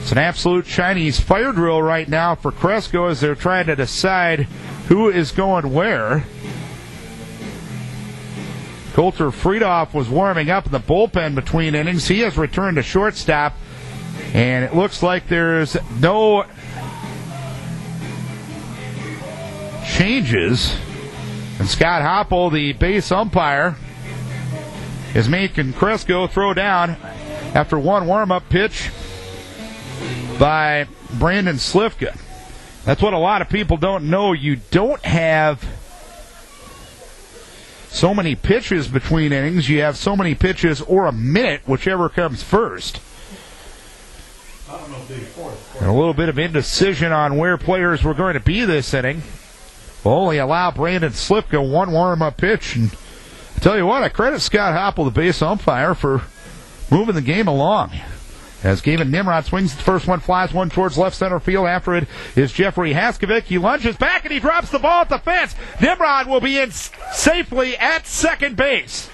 It's an absolute Chinese fire drill right now for Cresco as they're trying to decide who is going where. Coulter Friedoff was warming up in the bullpen between innings. He has returned to shortstop, and it looks like there's no changes. And Scott Hoppel, the base umpire, is making Cresco throw down after 1 warm-up pitch by Brandon Slifka. That's what a lot of people don't know. You don't have so many pitches between innings. You have so many pitches or a minute, whichever comes first. And a little bit of indecision on where players were going to be this inning. Will only allow Brandon Slifka 1 warm-up pitch. And I tell you what, I credit Scott Hoppel, the base umpire, for moving the game along. As Gavin Nimrod swings, the first one flies 1 towards left center field. After it is Jeffrey Haskovic. He lunges back and he drops the ball at the fence. Nimrod will be in safely at second base.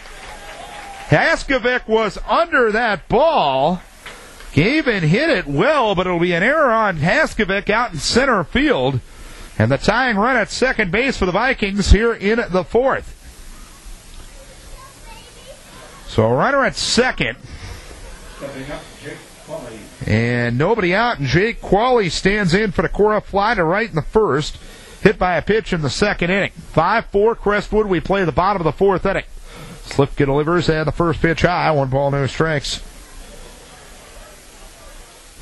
Haskovic was under that ball. Gavin hit it well, but it'll be an error on Haskovic out in center field. And the tying run at second base for the Vikings here in the fourth. So a runner at second. Stepping up, Jake Qualley. And nobody out, and Jake Qualley stands in for the Decorah. Fly to right in the first. Hit by a pitch in the second inning. 5-4 Crestwood. We play the bottom of the fourth inning. Slifka delivers, and the first pitch high. 1 ball, no strikes.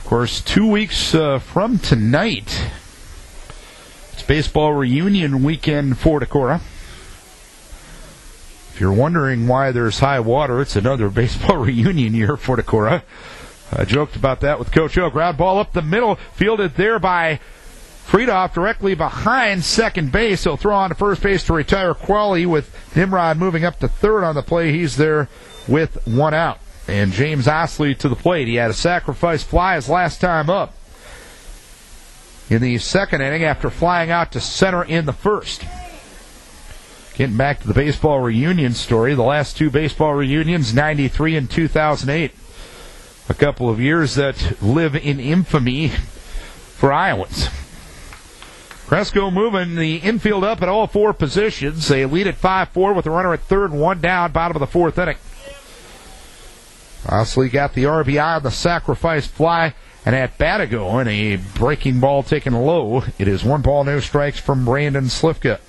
course, 2 weeks from tonight, it's baseball reunion weekend for Decorah. If you're wondering why there's high water, it's another baseball reunion year for Decorah. I joked about that with Coach O. Ground ball up the middle, fielded there by Friedoff directly behind second base. He'll throw on to first base to retire Qualley with Nimrod moving up to third on the play. He's there with one out. And James Osley to the plate. He had a sacrifice fly his last time up in the second inning after flying out to center in the first. Getting back to the baseball reunion story, the last two baseball reunions, 93 and 2008. A couple of years that live in infamy for Iowans. Cresco moving the infield up at all four positions. They lead at 5-4 with a runner at third and one down, bottom of the fourth inning. Osley got the RBI on the sacrifice fly, and at bat to go, and a breaking ball taken low. It is 1 ball, no strikes from Brandon Slifka.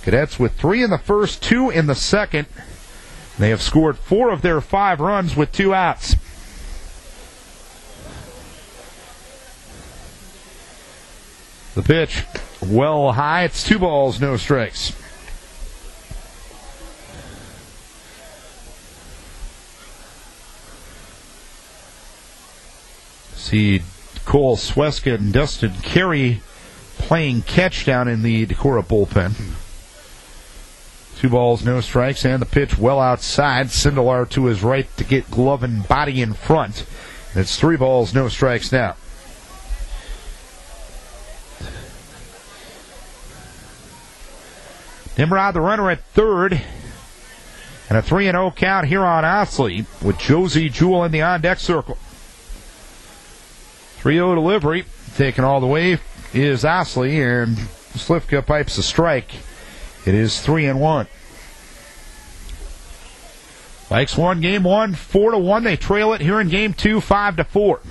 Cadets with 3 in the first, 2 in the second. They have scored 4 of their 5 runs with 2 outs. The pitch well high. It's 2 balls, no strikes. See Cole Sweska and Dustin Carey playing catch down in the Decorah bullpen. 2 balls, no strikes, and the pitch well outside. Sindelar to his right to get glove and body in front. And it's 3 balls, no strikes now. Nimrod, the runner at third. And a 3-0 count here on Osley with Josie Jewell in the on-deck circle. 3-0 delivery. Taken all the way is Osley, and Slifka pipes a strike. It is 3-1. Vikes won game 1, 4-1. They trail it here in game 2, 5-4.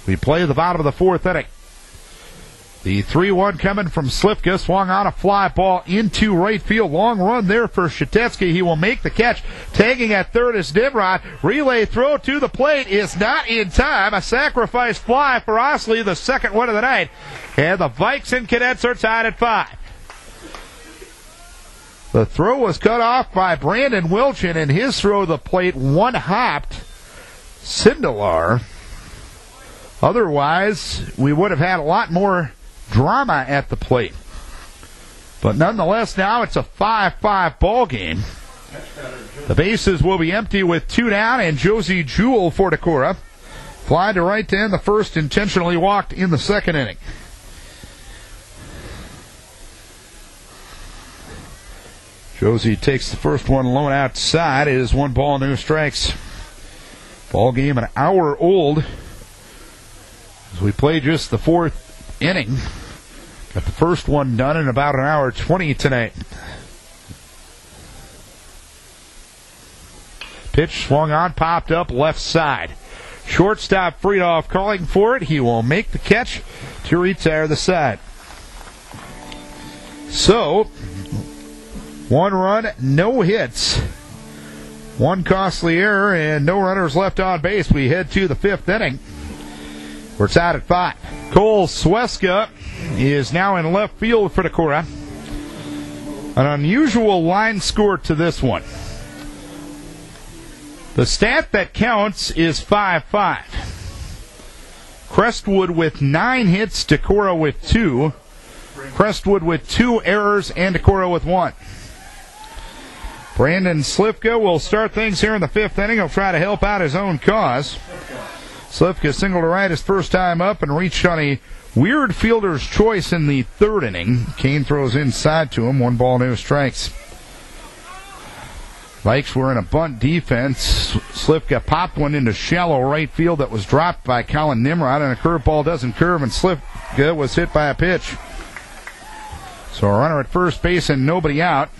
We play the bottom of the fourth inning. The 3-1 coming from Slifka, swung on a fly ball into right field. Long run there for Shatetsky. He will make the catch. Tagging at third is Nimrod. Relay throw to the plate is not in time. A sacrifice fly for Osley, the second one of the night. And the Vikes and Cadets are tied at 5. The throw was cut off by Brandon Wilchin, and his throw to the plate one-hopped Sindelar. Otherwise, we would have had a lot more drama at the plate. But nonetheless, now it's a 5-5 ball game. The bases will be empty with 2 down, and Josie Jewell for Decorah. Fly to right to end the first, intentionally walked in the second inning. Josie takes the first one low outside. It is 1 ball, no strikes. Ball game an hour old as we play just the fourth inning. Got the first one done in about an hour 20 tonight. Pitch swung on, popped up left side. Shortstop Friedoff calling for it. He will make the catch to retire the side. So, 1 run, no hits, 1 costly error, and no runners left on base. We head to the 5th inning. We're tied at 5. Cole Sweska is now in left field for Decorah. An unusual line score to this one. The stat that counts is 5-5. Crestwood with 9 hits, Decorah with 2. Crestwood with 2 errors, and Decorah with 1. Brandon Slifka will start things here in the 5th inning. He'll try to help out his own cause. Slifka singled to right his first time up and reached on a weird fielder's choice in the 3rd inning. Kane throws inside to him. 1 ball, no strikes. Vikes were in a bunt defense. Slifka popped one into shallow right field that was dropped by Colin Nimrod, and a curveball doesn't curve, and Slifka was hit by a pitch. So a runner at first base and nobody out.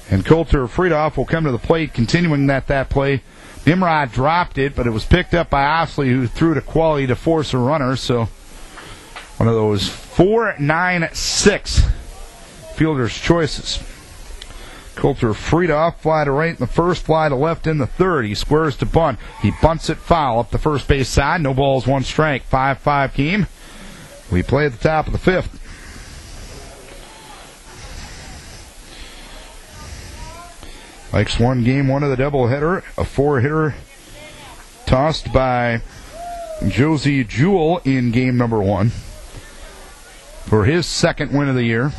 And Coulter Friedoff will come to the plate, continuing that play. Nimrod dropped it, but it was picked up by Osley, who threw to Qualley to force a runner. So one of those 4-9-6 fielder's choices. Coulter Friedoff, fly to right in the first, fly to left in the third. He squares to bunt. He bunts it foul up the first base side. No balls, one strike. 5-5 game. We play at the top of the fifth. Likes won game one of the doubleheader. A four-hitter tossed by Josie Jewell in game number one for his second win of the year.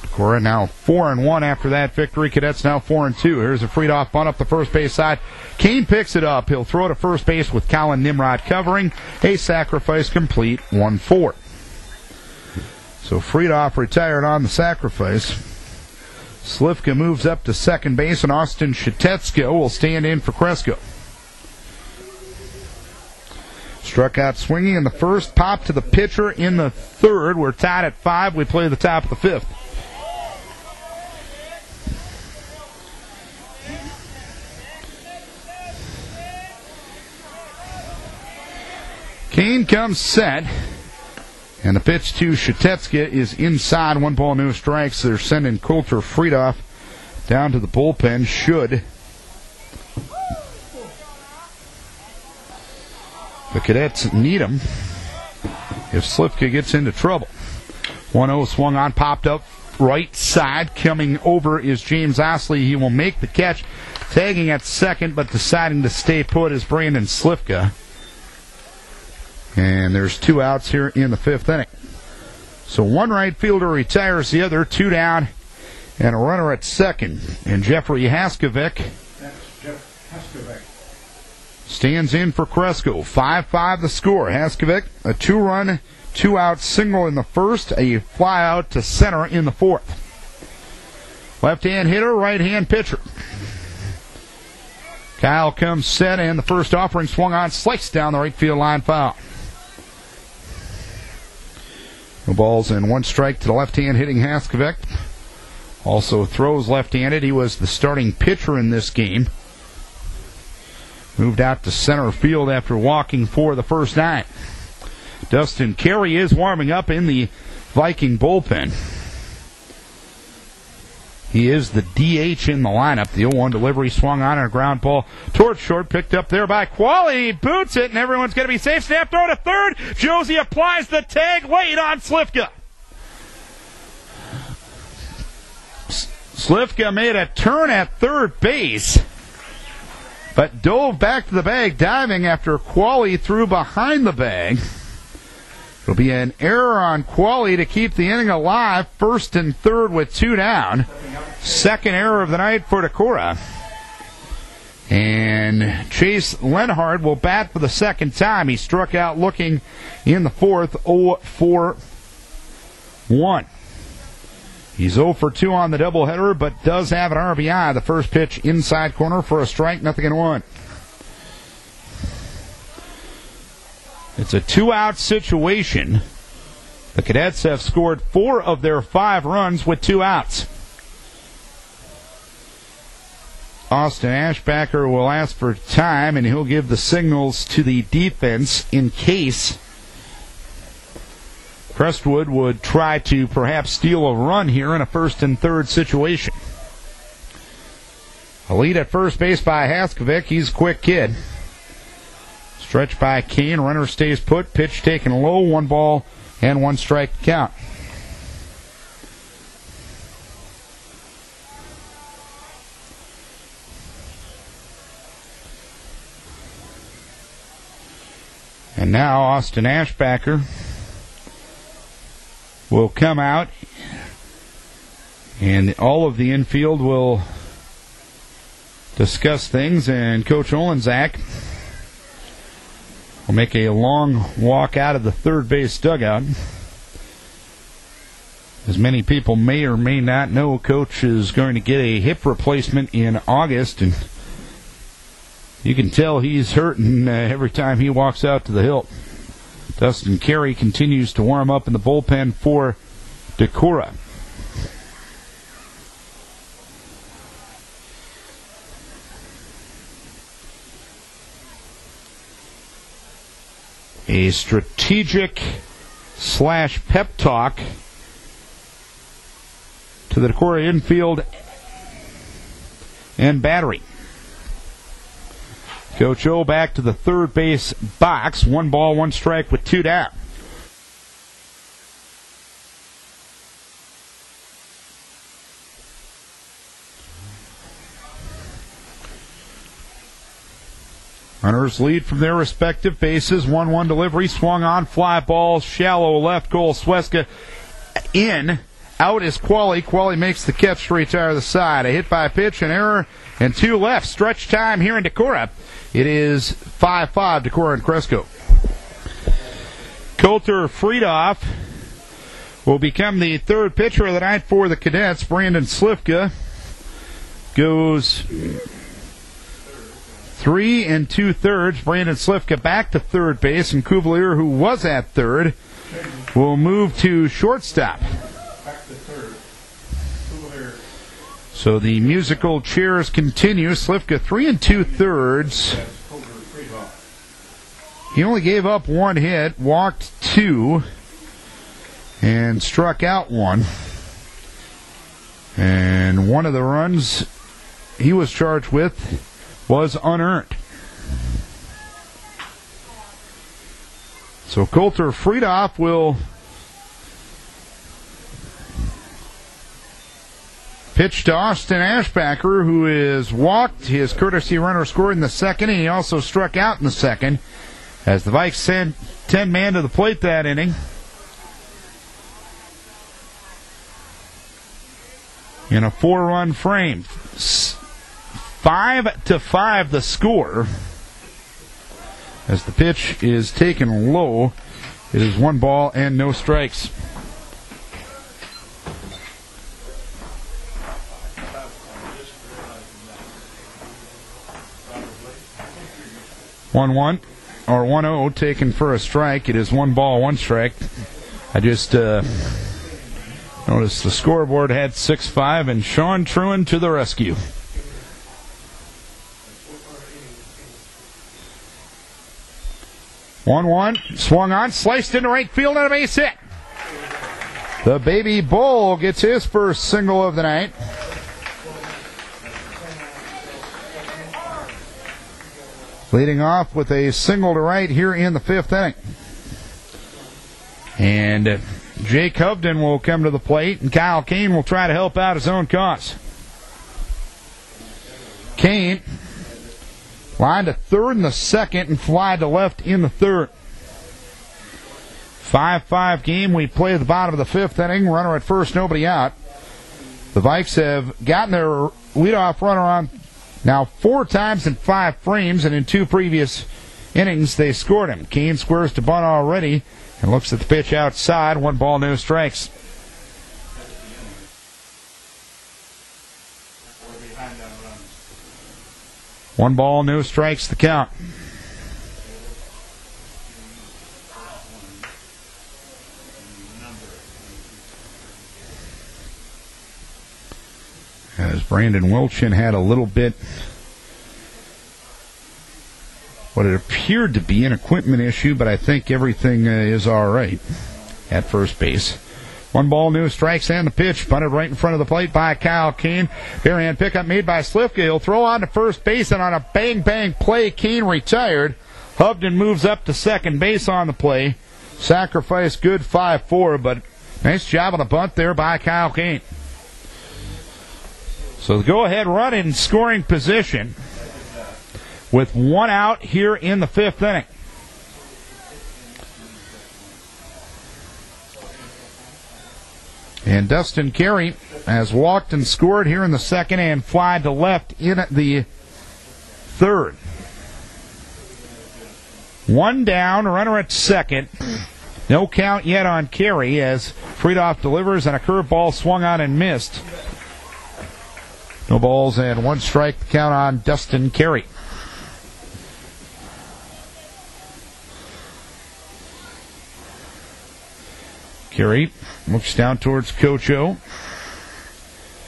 Decorah now 4-1 after that victory. Cadets now 4-2. Here's a Friedoff bunt up the first base side. Kane picks it up. He'll throw to first base with Colin Nimrod covering. A sacrifice complete, 1-4. So Friedoff retired on the sacrifice. Slivka moves up to second base, and Austin Shatetsko will stand in for Kresko. Struck out swinging in the first, pop to the pitcher in the third. We're tied at 5. We play the top of the fifth. Kane comes set, and the pitch to Shatetska is inside. 1 ball, no strikes. They're sending Coulter Friedoff down to the bullpen. Should the Cadets need him if Slivka gets into trouble. 1-0 swung on, popped up right side. Coming over is James Osley. He will make the catch, tagging at second, but deciding to stay put is Brandon Slivka. And there's 2 outs here in the fifth inning. So one right fielder retires, the other 2 down, and a runner at second. And Jeffrey Haskovic stands in for Kresko. 5-5 the score. Haskovic, a 2-run, 2-out single in the first, a fly out to center in the fourth. Left-hand hitter, right-hand pitcher. Kyle comes set, and the first offering swung on, sliced down the right field line, foul. No balls and 1 strike to the left-hand hitting Haskovic. Also throws left-handed. He was the starting pitcher in this game. Moved out to center field after walking for the first 9. Dustin Carey is warming up in the Viking bullpen. He is the DH in the lineup. The 0-1 delivery swung on and a ground ball towards short, picked up there by Qualley. Boots it, and everyone's going to be safe. Snap throw to third. Josie applies the tag late on Slivka. Slivka made a turn at third base, but dove back to the bag, diving after Qualley threw behind the bag. It'll be an error on Qualley to keep the inning alive. First and third with 2 down. Second error of the night for Decorah. And Chase Lenhard will bat for the second time. He struck out looking in the fourth, 0-for-1. He's 0 for 2 on the doubleheader, but does have an RBI. The first pitch inside corner for a strike, 0-1. It's a 2-out situation. The Cadets have scored 4 of their 5 runs with 2 outs. Austin Ashbacker will ask for time, and he'll give the signals to the defense in case Crestwood would try to perhaps steal a run here in a first and third situation. A lead at first base by Haskovic. He's a quick kid. Stretch by Kane. Runner stays put. Pitch taken low. 1 ball and 1 strike count. And now Austin Ashbacker will come out, and all of the infield will discuss things, and Coach Olenczak will make a long walk out of the third base dugout. As many people may or may not know, Coach is going to get a hip replacement in August, and you can tell he's hurting every time he walks out to the hill. Dustin Carey continues to warm up in the bullpen for Decorah. A strategic / pep talk to the Decorah infield and Battery. Coach O back to the third base box. 1 ball, 1 strike with 2 down. Runners lead from their respective bases. 1-1 delivery. Swung on. Fly ball. Shallow left goal. Sweska in. Out is Qualley. Qualley makes the catch to retire the side. A hit by pitch, an error, and 2 left. Stretch time here in Decorah. It is 5-5, Decorah and Cresco. Coulter Friedoff will become the third pitcher of the night for the Cadets. Brandon Slifka goes 3 2/3. Brandon Slifka back to third base, and Cuvalier, who was at third, will move to shortstop. So the musical chairs continue. Slifka 3 2/3. He only gave up 1 hit, walked 2, and struck out 1. And one of the runs he was charged with was unearned. So Coulter Friedoff will pitch to Austin Ashbacker, who is walked. His courtesy runner scored in the second, and he also struck out in the second, as the Vikes sent 10 man to the plate that inning. In a 4-run frame. 5-5 the score. As the pitch is taken low, it is 1 ball and no strikes. 1-1 or 1-0 taken for a strike. It is 1 ball, 1 strike. I just noticed the scoreboard had 6-5, and Sean Truan to the rescue. One swung on, sliced into right field, and a base hit. The Baby Bull gets his first single of the night. Leading off with a single to right here in the 5th inning. And Jake Hovden will come to the plate, and Kyle Kane will try to help out his own cause. Kane lined to third in the second and fly to left in the third. 5-5 game. We play at the bottom of the 5th inning. Runner at first, nobody out. The Vikes have gotten their leadoff runner on now 4 times in 5 frames, and in 2 previous innings they scored him. Kane squares to bunt already and looks at the pitch outside. 1 ball, no strikes. One ball, no strikes, the count. As Brandon Wilchin had a little bit, what it appeared to be an equipment issue, but I think everything is all right at first base. 1 ball, no strikes, and the pitch bunted right in front of the plate by Kyle Kane. Barehand pickup made by Slifka. He'll throw on to first base, and on a bang play, Kane retired. Hovden moves up to second base on the play. Sacrifice good, 5-4, but nice job on the bunt there by Kyle Kane. So the go-ahead run in scoring position with 1 out here in the 5th inning. And Dustin Carey has walked and scored here in the second and flied to left in the third. 1 down, runner at second. No count yet on Carey as Friedoff delivers, and a curveball swung on and missed. No balls and 1 strike, the count on Dustin Carey. Carey looks down towards Coach O.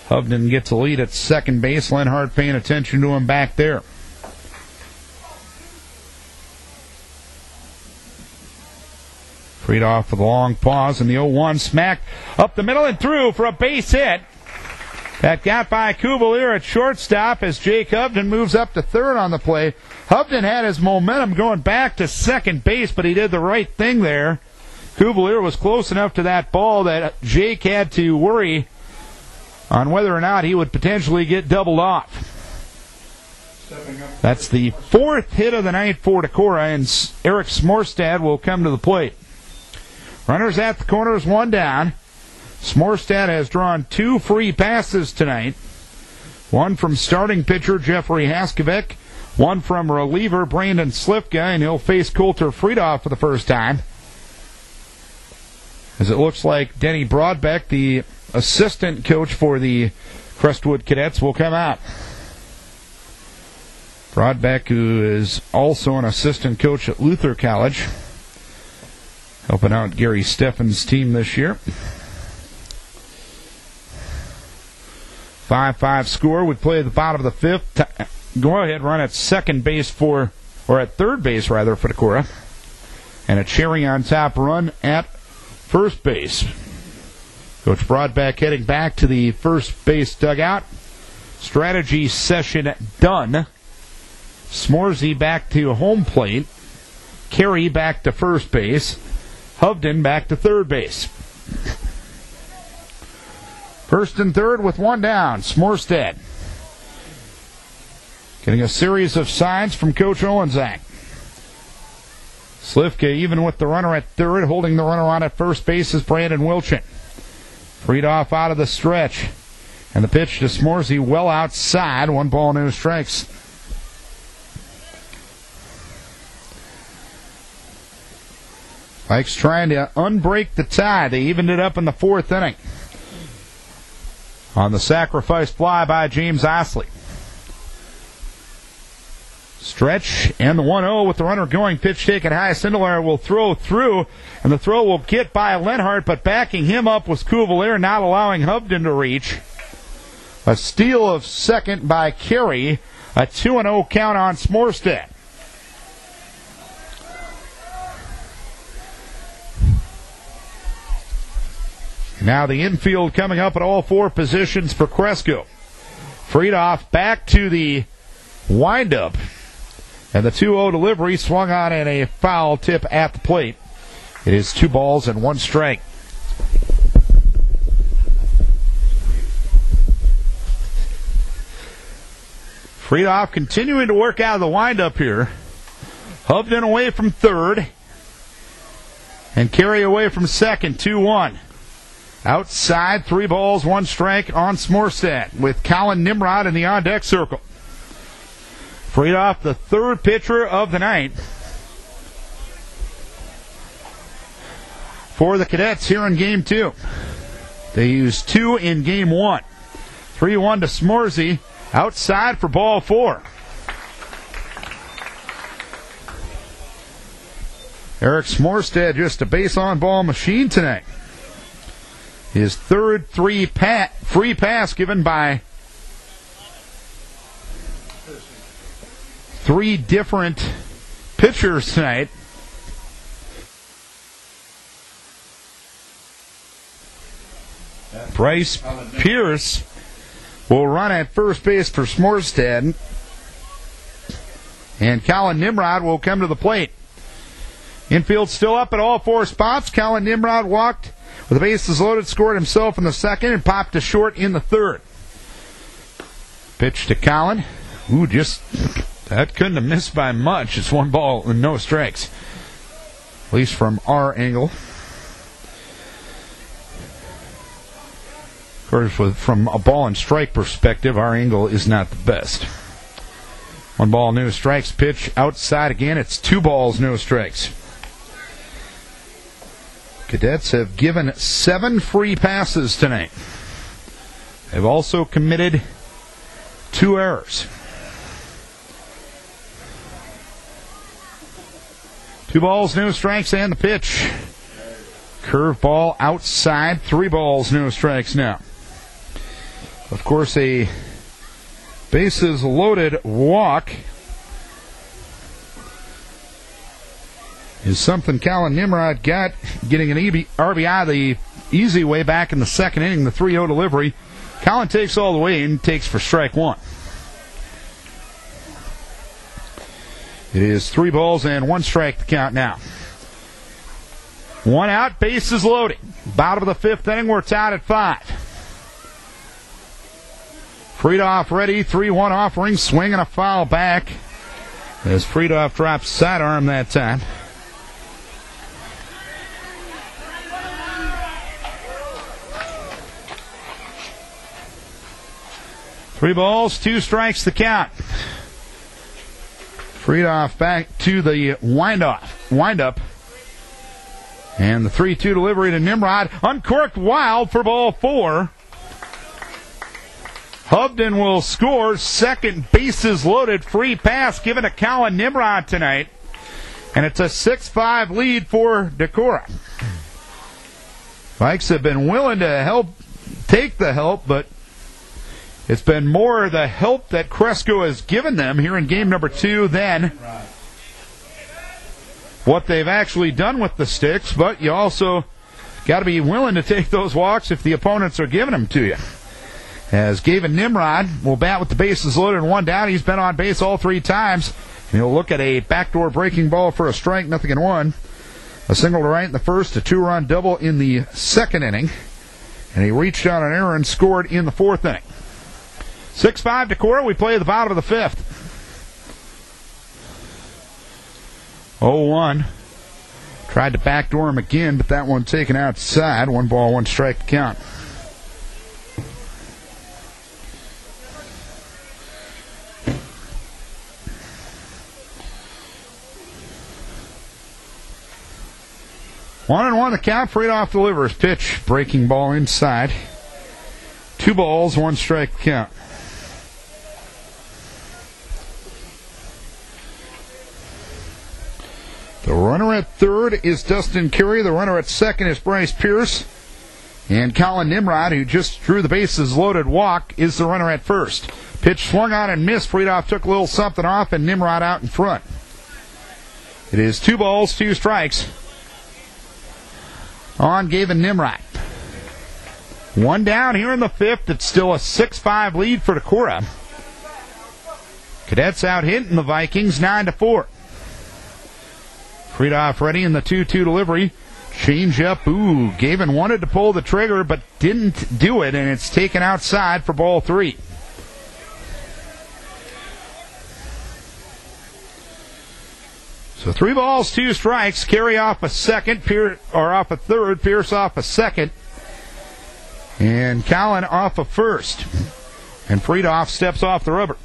Hovden gets a lead at second base. Lenhart paying attention to him back there. Friedoff with a long pause, and the 0-1 smacked up the middle and through for a base hit. That got by Cavalier at shortstop as Jake Hovden moves up to third on the play. Hovden had his momentum going back to second base, but he did the right thing there. Cavalier was close enough to that ball that Jake had to worry on whether or not he would potentially get doubled off. That's the fourth hit of the night for Decorah, and Eric Smorstad will come to the plate. Runners at the corners, one down. Smorstad has drawn 2 free passes tonight. One from starting pitcher Jeffrey Haskovic, one from reliever Brandon Slifka, and he'll face Coulter Friedoff for the first time. As it looks like Denny Broadbeck, the assistant coach for the Crestwood Cadets, will come out. Broadbeck, who is also an assistant coach at Luther College, helping out Gary Steffen's team this year. 5-5 score. We play at the bottom of the fifth. Go ahead, run at third base for Decorah. And a cherry on top run at first base. Coach Broadbeck heading back to the first base dugout. Strategy session done. Smorsy back to home plate. Carey back to first base. Hovden back to third base. First and third with one down. Smorstad getting a series of signs from Coach Olenczak. Slifka even with the runner at third. Holding the runner on at first base is Brandon Wilchin. Friedoff out of the stretch. And the pitch to Smorsy well outside. 1 ball, no strikes. Pikes trying to unbreak the tie. They evened it up in the fourth inning on the sacrifice fly by James Osley. Stretch and the 1-0 with the runner going. Pitch taken high. Sindelar will throw through, and the throw will get by Lenhart, but backing him up was Cavalier, not allowing Hovden to reach. A steal of second by Carey. A 2-0 count on Smorstad. Now the infield coming up at all 4 positions for Cresco. Friedoff back to the windup. And the 2-0 delivery swung on in a foul tip at the plate. It is 2 balls and 1 strike. Friedoff continuing to work out of the windup here. Hovden away from third. And Carey away from second. 2-1. Outside, 3 balls, 1 strike on Smorstad with Colin Nimrod in the on-deck circle. Friedoff, the third pitcher of the night for the Cadets here in Game 2. They used 2 in Game 1. 3-1 to Smorsy. Outside for ball 4. Eric Smorstad, just a base-on-ball machine tonight. His third free pass given by 3 different pitchers tonight. Bryce Pierce will run at first base for Smorstad. And Colin Nimrod will come to the plate. Infield still up at all 4 spots. Colin Nimrod walked with the bases loaded, scored himself in the second, and popped to short in the third. Pitch to Colin. That couldn't have missed by much. It's 1 ball and no strikes. At least from our angle. Of course, from a ball and strike perspective, our angle is not the best. 1 ball, no strikes. Pitch outside again. It's 2 balls, no strikes. Cadets have given 7 free passes tonight. They've also committed 2 errors. 2 balls, no strikes, and the pitch. Curveball outside. 3 balls, no strikes now. Of course, a bases loaded walk is something Colin Nimrod got, getting an RBI the easy way back in the second inning. The 3-0 delivery Colin takes all the way and takes for strike one. It is 3 balls and 1 strike to count now. 1 out, bases loaded. Bottom of the 5th inning, we're tied at 5. Friedoff ready, 3-1 offering, swing and a foul back as Friedoff drops sidearm that time. Three balls, 2 strikes to count. Friedoff back to the windup. And the 3-2 delivery to Nimrod. Uncorked wild for ball 4. Hovden will score. Second, bases loaded. Free pass given to Colin Nimrod tonight. And it's a 6-5 lead for Decorah. Vikes have been willing to take the help, but it's been more the help that Cresco has given them here in game number 2 than what they've actually done with the sticks. But you also got to be willing to take those walks if the opponents are giving them to you. As Gavin Nimrod will bat with the bases loaded and 1 down. He's been on base all 3 times. And he'll look at a backdoor breaking ball for a strike, 0-1. A single to right in the first, a 2-run double in the 2nd inning. And he reached on an error and scored in the 4th inning. 6-5 Decorah. We play at the bottom of the 5th. 0-1. Tried to backdoor him again, but that one taken outside. 1 ball, 1 strike to count. One and 1 the count. Friedoff delivers. Pitch. Breaking ball inside. 2 balls, 1 strike to count. The runner at third is Dustin Carey. The runner at second is Bryce Pierce. And Colin Nimrod, who just drew the bases loaded walk, is the runner at first. Pitch swung on and missed. Friedoff took a little something off, and Nimrod out in front. It is 2 balls, 2 strikes on Gavin Nimrod. 1 down here in the 5th. It's still a 6-5 lead for Decorah. Cadets out hitting the Vikings 9-4. Friedoff ready in the 2-2 delivery. Change up. Ooh, Gavin wanted to pull the trigger but didn't do it, and it's taken outside for ball 3. So 3 balls, 2 strikes. Carey off a second, off a third. Pierce off a second. And Colin off a first. And Friedoff steps off the rubber.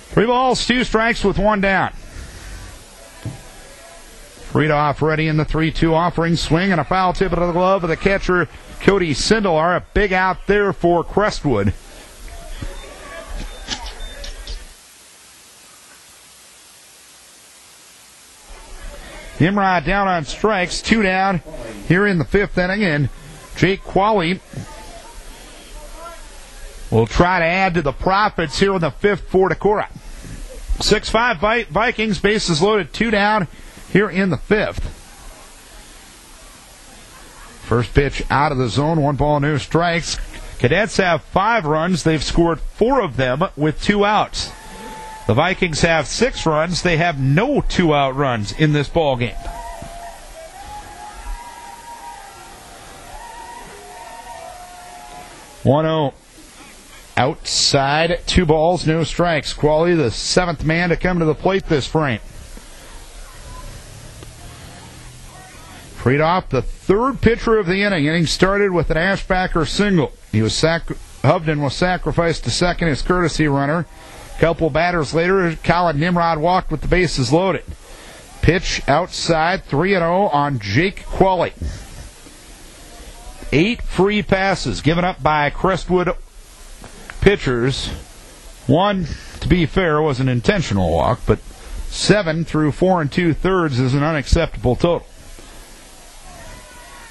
Three balls, 2 strikes with 1 down. Friedoff ready in the 3-2 offering. Swing and a foul tip into the glove of the catcher, Cody Sindelar. A big out there for Crestwood. Nimrod down on strikes. 2 down here in the 5th inning. And Jake Qualley will try to add to the profits here in the 5th for Decorah. 6-5 Vikings, bases loaded, 2 down here in the 5th. First pitch out of the zone, 1 ball, no strikes. Cadets have 5 runs. They've scored 4 of them with 2 outs. The Vikings have 6 runs. They have no 2-out runs in this ball game. One-0. Outside, 2 balls, no strikes. Qualley, the 7th man to come to the plate this frame. Friedoff, the 3rd pitcher of the inning. Inning started with an Ashbacker single. Hovden was sacrificed to second as courtesy runner. A couple batters later, Colin Nimrod walked with the bases loaded. Pitch outside, 3-0 on Jake Qualley. 8 free passes given up by Crestwood pitchers. 1, to be fair, was an intentional walk, but 7 through 4 2/3 is an unacceptable total.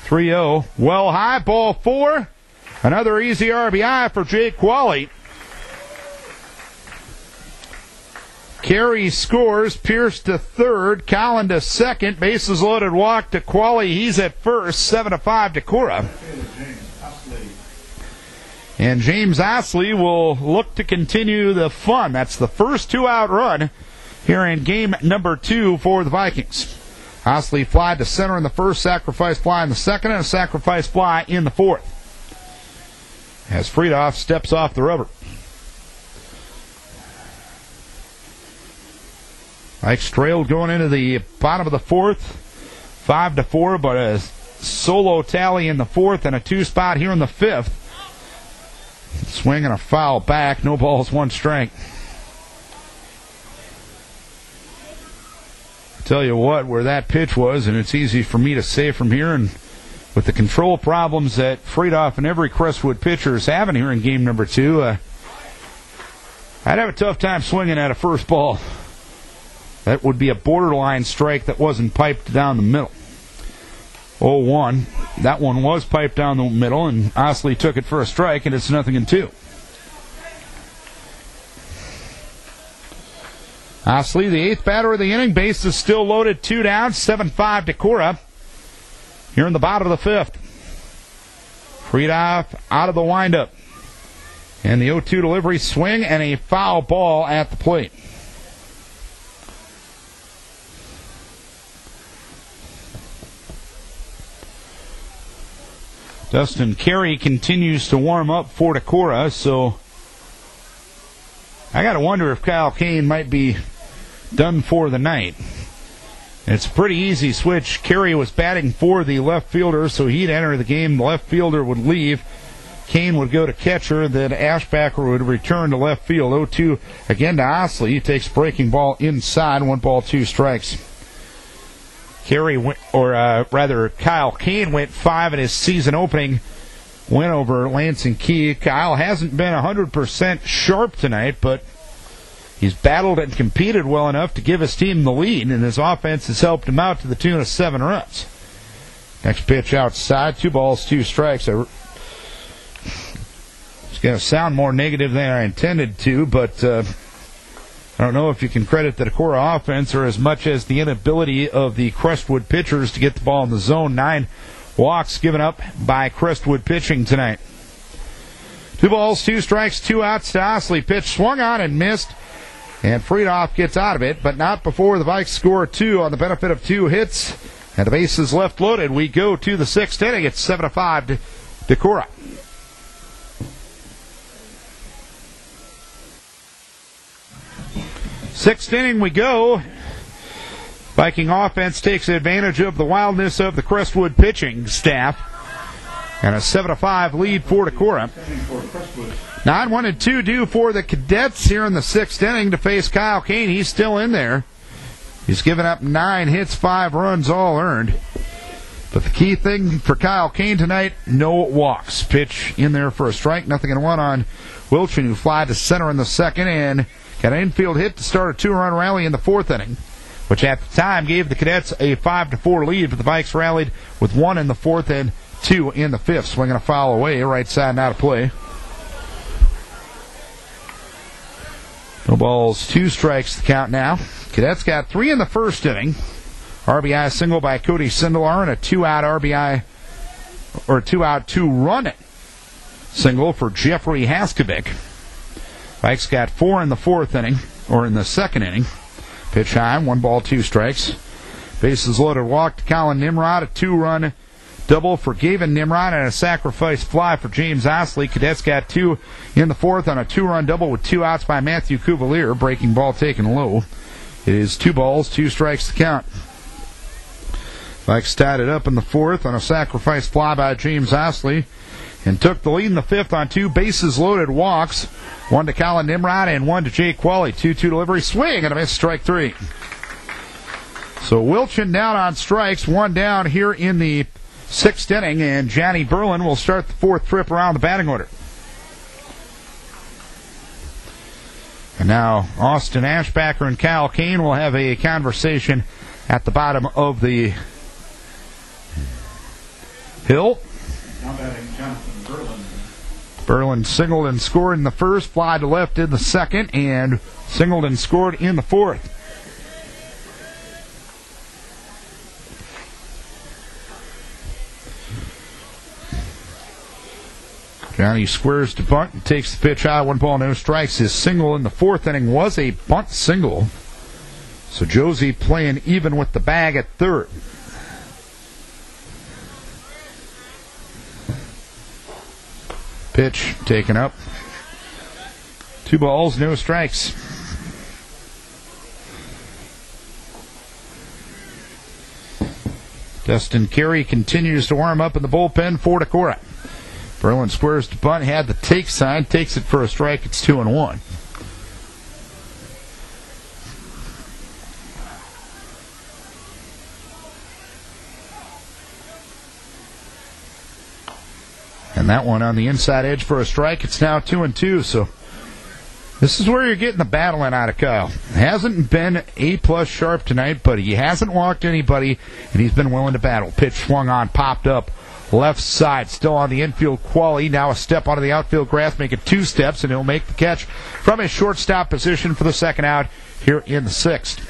3-0. Well high, ball 4. Another easy RBI for Jake Qualley. Carey scores. Pierce to third. Collin to second. Bases loaded. Walk to Qualley. He's at first. 7-5 Decorah. And James Osley will look to continue the fun. That's the first two-out run here in game number 2 for the Vikings. Osley fly to center in the first, sacrifice fly in the second, and a sacrifice fly in the fourth. As Friedoff steps off the rubber. Vikes trailed going into the bottom of the fourth, 5-4, but a solo tally in the fourth and a 2-spot here in the fifth. Swing and a foul back. No balls, 1 strike. Tell you what, where that pitch was, and it's easy for me to say from here, and with the control problems that Friedoff and every Crestwood pitcher is having here in game number 2, I'd have a tough time swinging at a first ball. That would be a borderline strike that wasn't piped down the middle. 0-1. That one was piped down the middle, and Osley took it for a strike, and it's 0-2. Osley, the 8th batter of the inning. Base is still loaded. 2 down. 7-5 Decorah. Here in the bottom of the 5th. Friedoff out of the windup. And the 0-2 delivery, swing, and a foul ball at the plate. Dustin Carey continues to warm up for Decorah, so I got to wonder if Kyle Kane might be done for the night. It's a pretty easy switch. Carey was batting for the left fielder, so he'd enter the game. The left fielder would leave. Kane would go to catcher, then Ashbacker would return to left field. 0-2 again to Osley. He takes breaking ball inside. 1 ball, 2 strikes. Kyle Kane went 5 in his season opening win over Lansing Key. Kyle hasn't been 100% sharp tonight, but he's battled and competed well enough to give his team the lead, and his offense has helped him out to the tune of 7 runs. Next pitch outside, 2 balls, 2 strikes. It's going to sound more negative than I intended to, but I don't know if you can credit the Decorah offense or as much as the inability of the Crestwood pitchers to get the ball in the zone. 9 walks given up by Crestwood pitching tonight. 2 balls, 2 strikes, 2 outs to Osley. Pitch swung on and missed, and Friedoff gets out of it, but not before the Vikes score 2 on the benefit of 2 hits, and the bases left loaded. We go to the 6th inning. It's 7-5 to Decorah. Sixth inning we go. Viking offense takes advantage of the wildness of the Crestwood pitching staff. And a 7-5 lead for Decorah. 9-1-2 due for the Cadets here in the 6th inning to face Kyle Kane. He's still in there. He's given up 9 hits, 5 runs, all earned. But the key thing for Kyle Kane tonight, no walks. Pitch in there for a strike. 0-1 on Wilchin, who fly to center in the 2nd and got an infield hit to start a 2-run rally in the 4th inning, which at the time gave the Cadets a 5-4 lead, but the Vikes rallied with 1 in the 4th and 2 in the 5th. Swinging a foul away, right side and out of play. No balls, 2 strikes to count now. Cadets got 3 in the 1st inning. RBI single by Cody Sindelar and a 2-out RBI, or 2-out 2-run single for Jeffrey Haskovic. Vikes got 4 in the 4th inning, or in the 2nd inning. Pitch high, 1 ball, 2 strikes. Bases loaded, walk to Colin Nimrod, a 2-run double for Gavin Nimrod, and a sacrifice fly for James Osley. Cadets got 2 in the 4th on a 2-run double with 2 outs by Matthew Cuvalier. Breaking ball taken low. It is 2 balls, 2 strikes to count. Vikes tied it up in the 4th on a sacrifice fly by James Osley, and took the lead in the 5th on 2 bases loaded walks. 1 to Colin Nimrod and 1 to Jake Qualley. 2-2 delivery, swing and a miss, strike 3. So Wilchin down on strikes, 1 down here in the 6th inning, and Johnny Berlin will start the 4th trip around the batting order. And now Austin Ashbacker and Kyle Kane will have a conversation at the bottom of the hill. Now batting Jonathan Berlin. Berlin singled and scored in the 1st, fly to left in the 2nd, and singled and scored in the fourth. Johnny squares to bunt and takes the pitch high. 1 ball, no strikes. His single in the fourth inning was a bunt single. So Josie playing even with the bag at third. Pitch taken up. 2 balls, no strikes. Dustin Carey continues to warm up in the bullpen for Decorah. Berlin squares to bunt, had the take sign, takes it for a strike. It's 2-1. And that one on the inside edge for a strike. It's now 2-2. So this is where you're getting the battling out of Kyle. Hasn't been A+ sharp tonight, but he hasn't walked anybody, and he's been willing to battle. Pitch swung on, popped up. Left side, still on the infield quality. Now a step onto the outfield grass, make it 2 steps, and he'll make the catch from his shortstop position for the second out here in the 6th.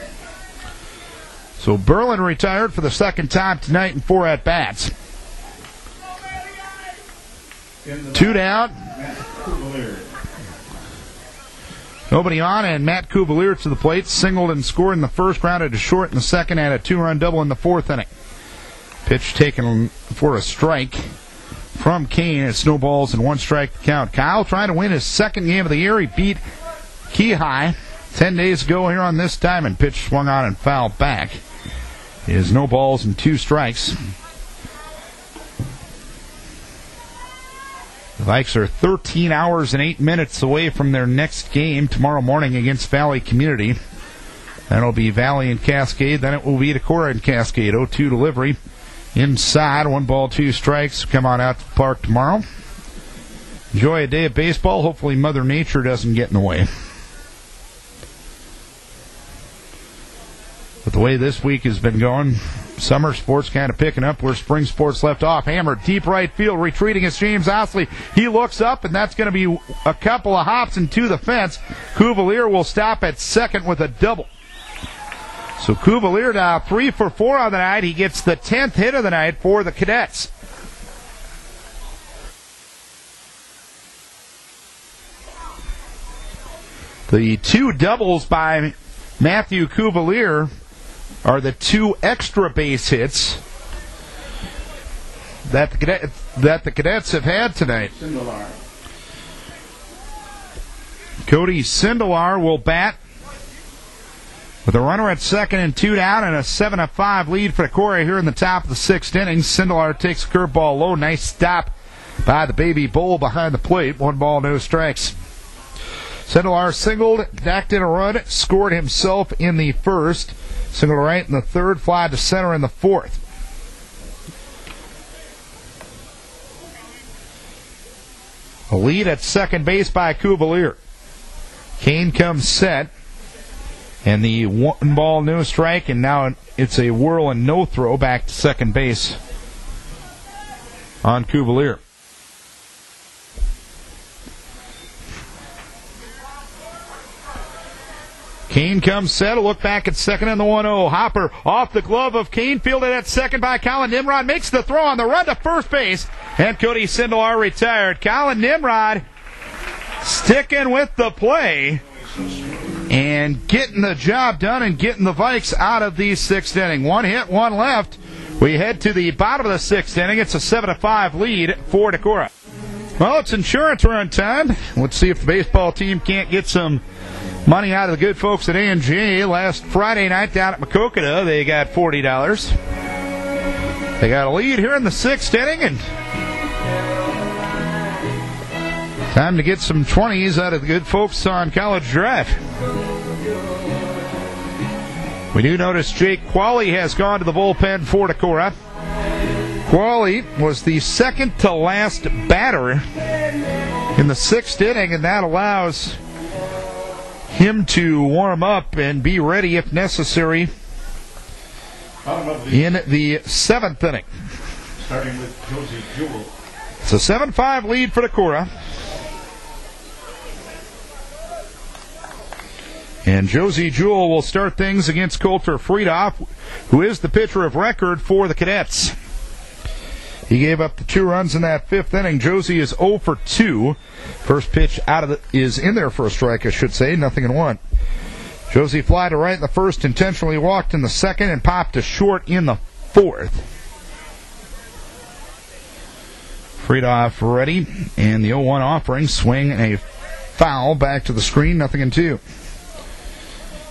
So Berlin retired for the second time tonight in 4 at-bats. 2 down. Nobody on, and Matt Kubalier to the plate. Singled and scored in the first, grounded to short in the second, and a 2-run double in the 4th inning. Pitch taken for a strike from Kane. It snowballs and 1 strike count. Kyle trying to win his second game of the year. He beat Key High 10 days ago here on this diamond. Pitch swung on and fouled back. It is no balls and 2 strikes. The Vikes are 13 hours and 8 minutes away from their next game tomorrow morning against Valley Community. That'll be Valley and Cascade. Then it will be Decorah and Cascade. 0-2 delivery. Inside, 1 ball, 2 strikes. Come on out to the park tomorrow. Enjoy a day of baseball. Hopefully Mother Nature doesn't get in the way. But the way this week has been going, summer sports kind of picking up where spring sports left off. Hammered deep right field, retreating is James Osley. He looks up, and that's going to be a couple of hops into the fence. Kubalier will stop at second with a double. So Kubalier now 3 for 4 on the night. He gets the 10th hit of the night for the Cadets. The 2 doubles by Matthew Kubalier are the 2 extra base hits that the Cadets have had tonight. Sindelar. Cody Sindelar will bat with a runner at second and 2 down, and a 7-5 lead for Decorah here in the top of the 6th inning. Sindelar takes a curveball low. Nice stop by the Baby Bull behind the plate. 1 ball, no strikes. Sindelar singled, backed in a run, scored himself in the first. Single to right in the third, fly to center in the 4th. A lead at second base by Kubalier. Kane comes set. And the 1 ball, no strike, and now it's a whirl and no throw back to second base on Kubalier. Kane comes set, a look back at second and the 1-0. Hopper off the glove of Kane, fielded at second by Colin Nimrod, makes the throw on the run to first base, and Cody Sindelar retired. Colin Nimrod sticking with the play and getting the job done and getting the Vikes out of the 6th inning. 1 hit, 1 left. We head to the bottom of the 6th inning. It's a 7-5 lead for Decorah. Well, it's insurance run time. Let's see if the baseball team can't get some money out of the good folks at A&J. Last Friday night down at Macokota, they got $40. They got a lead here in the 6th inning, and time to get some 20s out of the good folks on College Drive. We do notice Jake Qualley has gone to the bullpen for Decorah. Qualley was the second to last batter in the 6th inning, and that allows him to warm up and be ready if necessary in the 7th inning. Starting with Josie Jewell. It's a 7-5 lead for Decorah. And Josie Jewell will start things against Coulter Friedoff, who is the pitcher of record for the Cadets. He gave up the 2 runs in that 5th inning. Josie is 0 for 2. First pitch is in there for a strike, I should say, 0-1. Josie fly to right in the 1st, intentionally walked in the 2nd, and popped to short in the 4th. Friedoff ready, and the 0-1 offering, swing and a foul back to the screen, 0-2.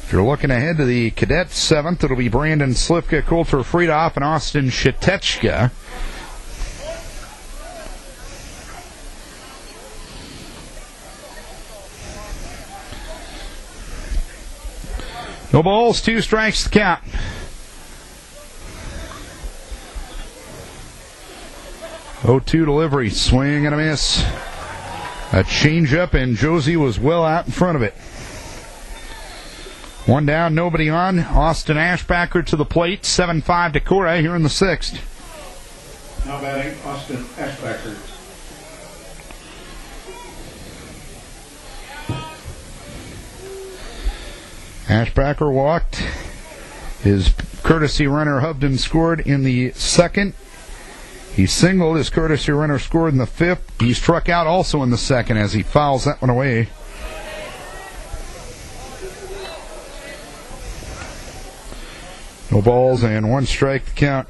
If you're looking ahead to the Cadet 7th, it'll be Brandon Slivka, Coulter Friedoff, and Austin Shatechka. No balls, 2 strikes to count. Oh-2 delivery, swing and a miss. A changeup, and Josie was well out in front of it. 1 down, nobody on. Austin Ashbacker to the plate, 7-5 Decorah here in the 6th. Now batting, Austin Ashbacker. Ashbacker walked. His courtesy runner Hovden scored in the 2nd. He singled. His courtesy runner scored in the 5th. He struck out also in the 2nd as he fouls that one away. No balls and 1 strike to count.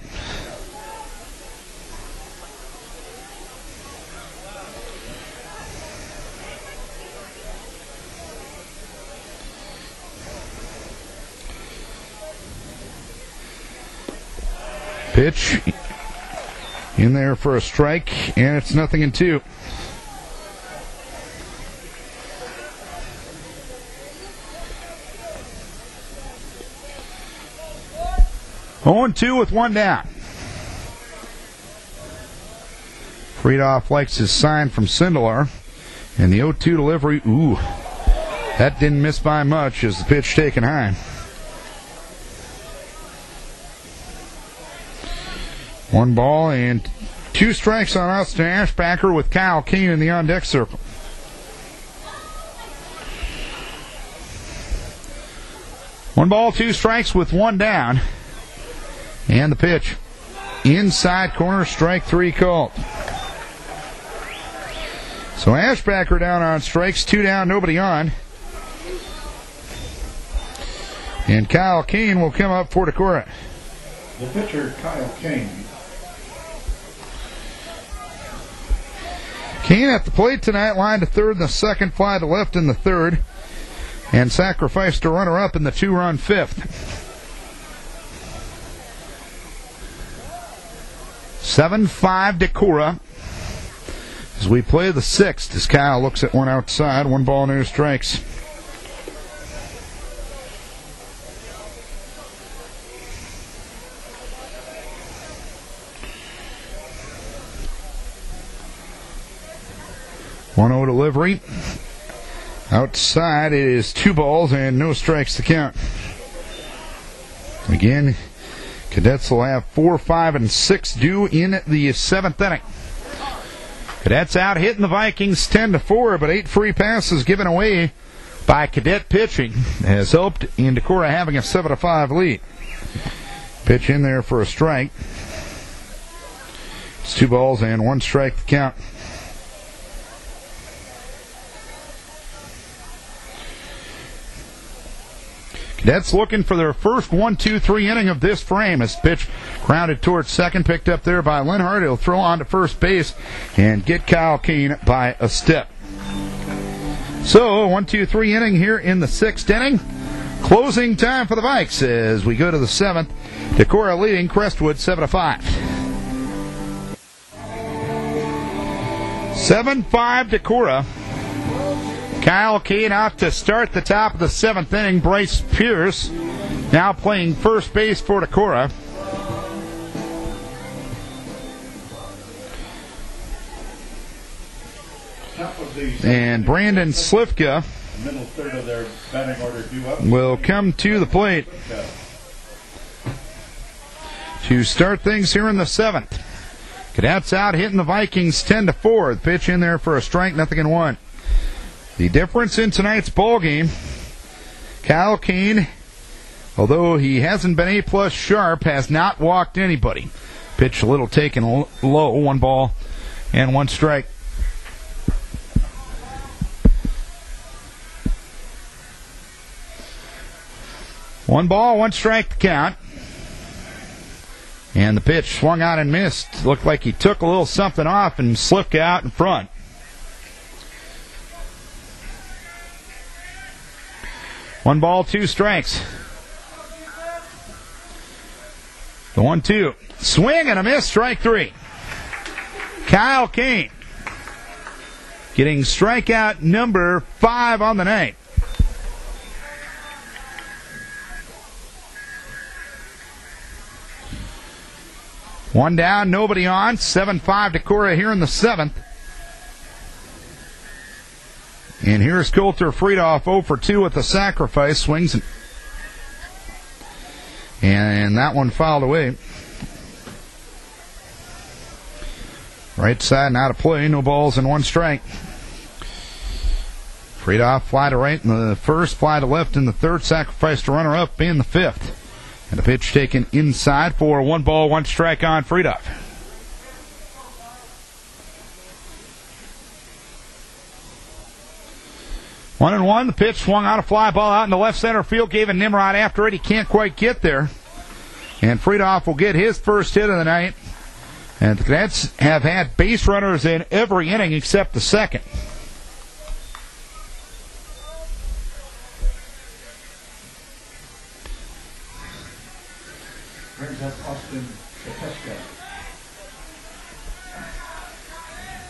Pitch in there for a strike, and it's 0-2. Oh, 2 with 1 down. Friedoff likes his sign from Sindelar. And the 0-2 delivery, ooh, that didn't miss by much as the pitch taken high. 1 ball and 2 strikes on Austin Ashbacker with Kyle Kane in the on-deck circle. One ball, 2 strikes with 1 down. And the pitch. Inside corner, strike 3 called. So Ashbacker down on strikes, 2 down, nobody on. And Kyle Kane will come up for Decorah. The pitcher, Kyle Kane. Kane at the plate tonight, line to third in the 2nd, fly to left in the 3rd, and sacrificed a runner-up in the 2-run 5th. 7-5 Decorah as we play the 6th as Kyle looks at one outside, 1 ball, no strikes. One-0 delivery. Outside, it is 2 balls and no strikes to count. Again, Cadets will have 4, 5, and 6 due in the 7th inning. Cadets out hitting the Vikings 10-4, but 8 free passes given away by Cadet pitching has helped in Decorah having a 7-5 lead. Pitch in there for a strike. It's 2 balls and 1 strike to count. Cadets looking for their first 1-2-3 inning of this frame as pitch grounded towards second, picked up there by Linhart. He'll throw on to first base and get Kyle Kane by a step. So, 1-2-3 inning here in the 6th inning. Closing time for the Vikes as we go to the 7th. Decorah leading Crestwood 7-5. 7-5 Decorah. Kyle Kane out to start the top of the 7th inning. Bryce Pierce now playing first base for Decorah. And Brandon Slivka middle third of their batting order due up will come to the plate to start things here in the 7th. Cadets out hitting the Vikings 10-4. The pitch in there for a strike, 0-1. The difference in tonight's ball game, Kyle Kane, although he hasn't been A-plus sharp, has not walked anybody. Pitch a little taken low, 1 ball and 1 strike. One ball, 1 strike to count. And the pitch swung out and missed. Looked like he took a little something off and slipped out in front. One ball, 2 strikes. The 1-2. Swing and a miss, strike 3. Kyle Kane getting strikeout number 5 on the night. One down, nobody on. 7-5 Decorah here in the 7th. And here's Coulter Friedhoff 0 for 2 with the sacrifice. Swings and that one fouled away. Right side and out of play. No balls and 1 strike. Friedhoff fly to right in the 1st, fly to left in the 3rd, sacrifice to runner up in the 5th. And a pitch taken inside for 1 ball, 1 strike on Friedhoff. One and one. The pitch swung out, a fly ball out in the left center field. Gave a Nimrod after it. He can't quite get there. And Friedhoff will get his first hit of the night. And the Cadets have had base runners in every inning except the 2nd.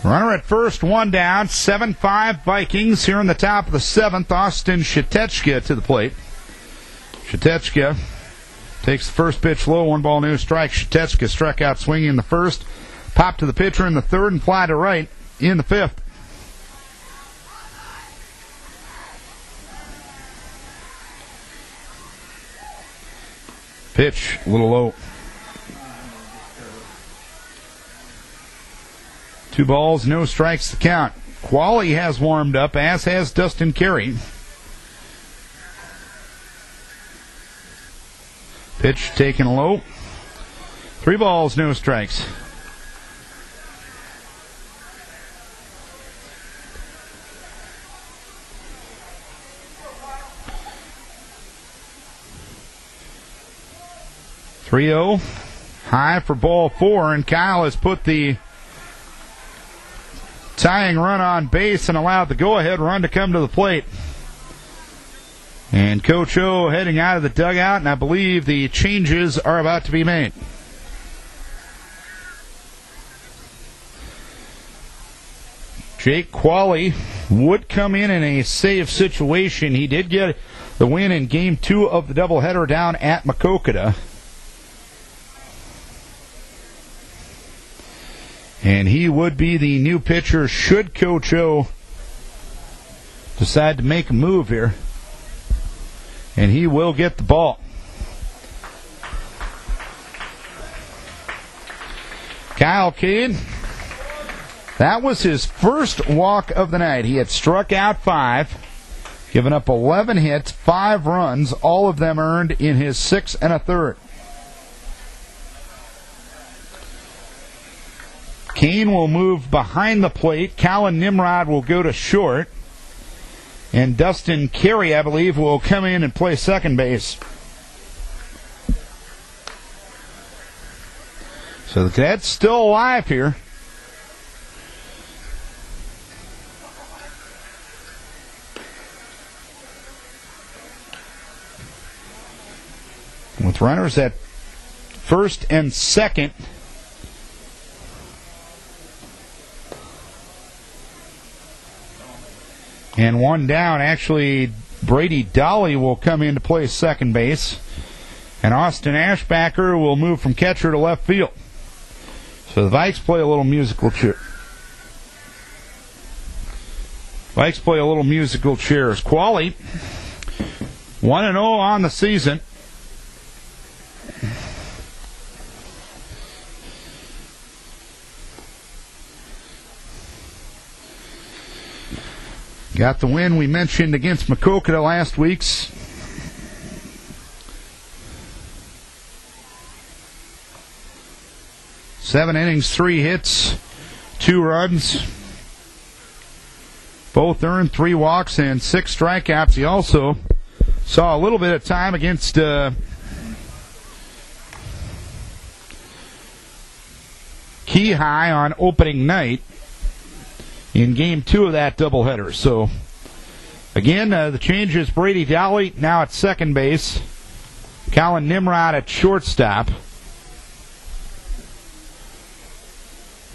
Runner at first, 1 down, 7-5 Vikings here in the top of the 7th. Austin Shatechka to the plate. Shatechka takes the first pitch low, 1 ball, no strike. Shatechka struck out swinging in the 1st, popped to the pitcher in the 3rd, and fly to right in the 5th. Pitch a little low. 2 balls, no strikes to count. Qualley has warmed up, as has Dustin Carey. Pitch taken low. 3 balls, no strikes. (3-0) high for ball 4, and Kyle has put the tying run on base and allowed the go-ahead run to come to the plate. And Coach O heading out of the dugout, and I believe the changes are about to be made. Jake Qualley would come in a save situation. He did get the win in Game 2 of the doubleheader down at Maquoketa. And he would be the new pitcher should Coach O decide to make a move here. And he will get the ball. Kyle Kane, that was his first walk of the night. He had struck out 5, given up 11 hits, 5 runs, all of them earned in his 6 1/3. Kane will move behind the plate. Colin Nimrod will go to short. And Dustin Carey, I believe, will come in and play second base. So the Cadets still alive here. With runners at first and second. And 1 down. Actually, Brady Dolly will come in to play second base. And Austin Ashbacker will move from catcher to left field. So the Vikes play a little musical chair. Vikes play a little musical chairs. Qualley, 1-0 on the season. Got the win we mentioned against Maquoketa last week's 7 innings, 3 hits, 2 runs. Both earned 3 walks and 6 strikeouts. He also saw a little bit of time against Key High on opening night in Game 2 of that doubleheader. So, again, the change is Brady Dowley now at second base. Colin Nimrod at shortstop.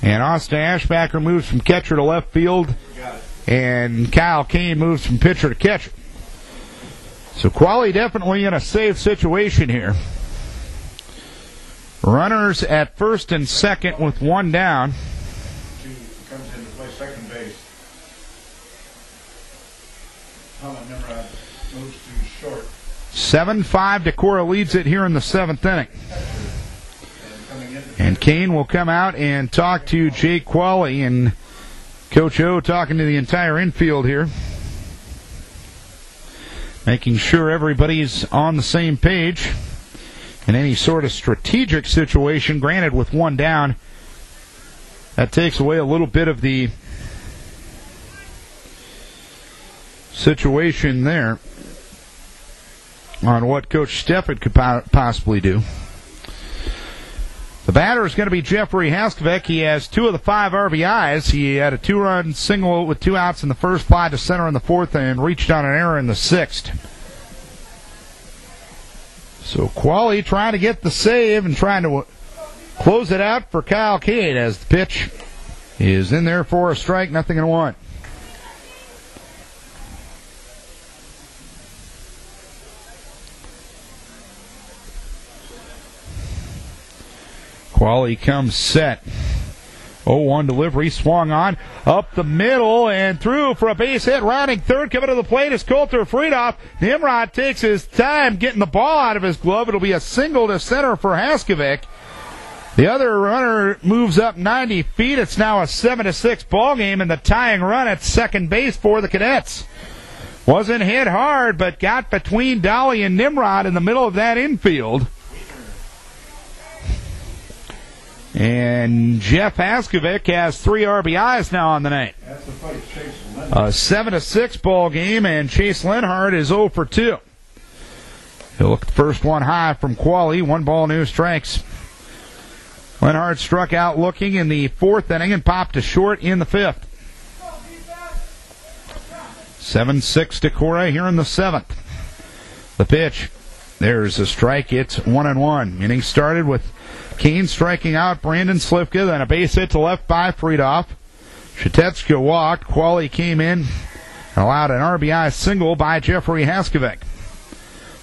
And Austin Ashbacker moves from catcher to left field. And Kyle Kane moves from pitcher to catcher. So Qualley definitely in a safe situation here. Runners at first and second with 1 down. Comes in to play second base. Colin Nimrod moves to short. 7-5, Decorah leads it here in the 7th inning. And Kane will come out and talk to Jake Qualley, and Coach O talking to the entire infield here, making sure everybody's on the same page in any sort of strategic situation. Granted, with 1 down, that takes away a little bit of the situation there on what Coach Stefford could possibly do. The batter is going to be Jeffrey Haskovic. He has 2 of the 5 RBIs. He had a 2-run single with 2 outs in the first, fly to center in the 4th, and reached on an error in the 6th. So Qualley trying to get the save and trying to close it out for Kyle Cade as the pitch is in there for a strike, 0-1. Qualley comes set. 0-1 delivery, swung on, up the middle, and through for a base hit. Rounding third, coming to the plate is Coulter Friedhoff. Nimrod takes his time getting the ball out of his glove. It'll be a single to center for Haskovic. The other runner moves up 90 feet. It's now a 7-6 ball game, and the tying run at second base for the Cadets. Wasn't hit hard, but got between Dolly and Nimrod in the middle of that infield. And Jeff Haskovic has 3 RBIs now on the night. A 7-6 ball game, and Chase Lenhart is 0 for 2. He'll look at the first one high from Qualley. 1 ball, no strikes. Lenhart struck out looking in the 4th inning and popped to short in the 5th. 7-6 Decorah here in the 7th. The pitch. There's a strike. It's 1-1. Inning started with Kane striking out Brandon Slivka, then a base hit to left by Friedhoff. Shatetska walked. Qualley came in and allowed an RBI single by Jeffrey Haskovic.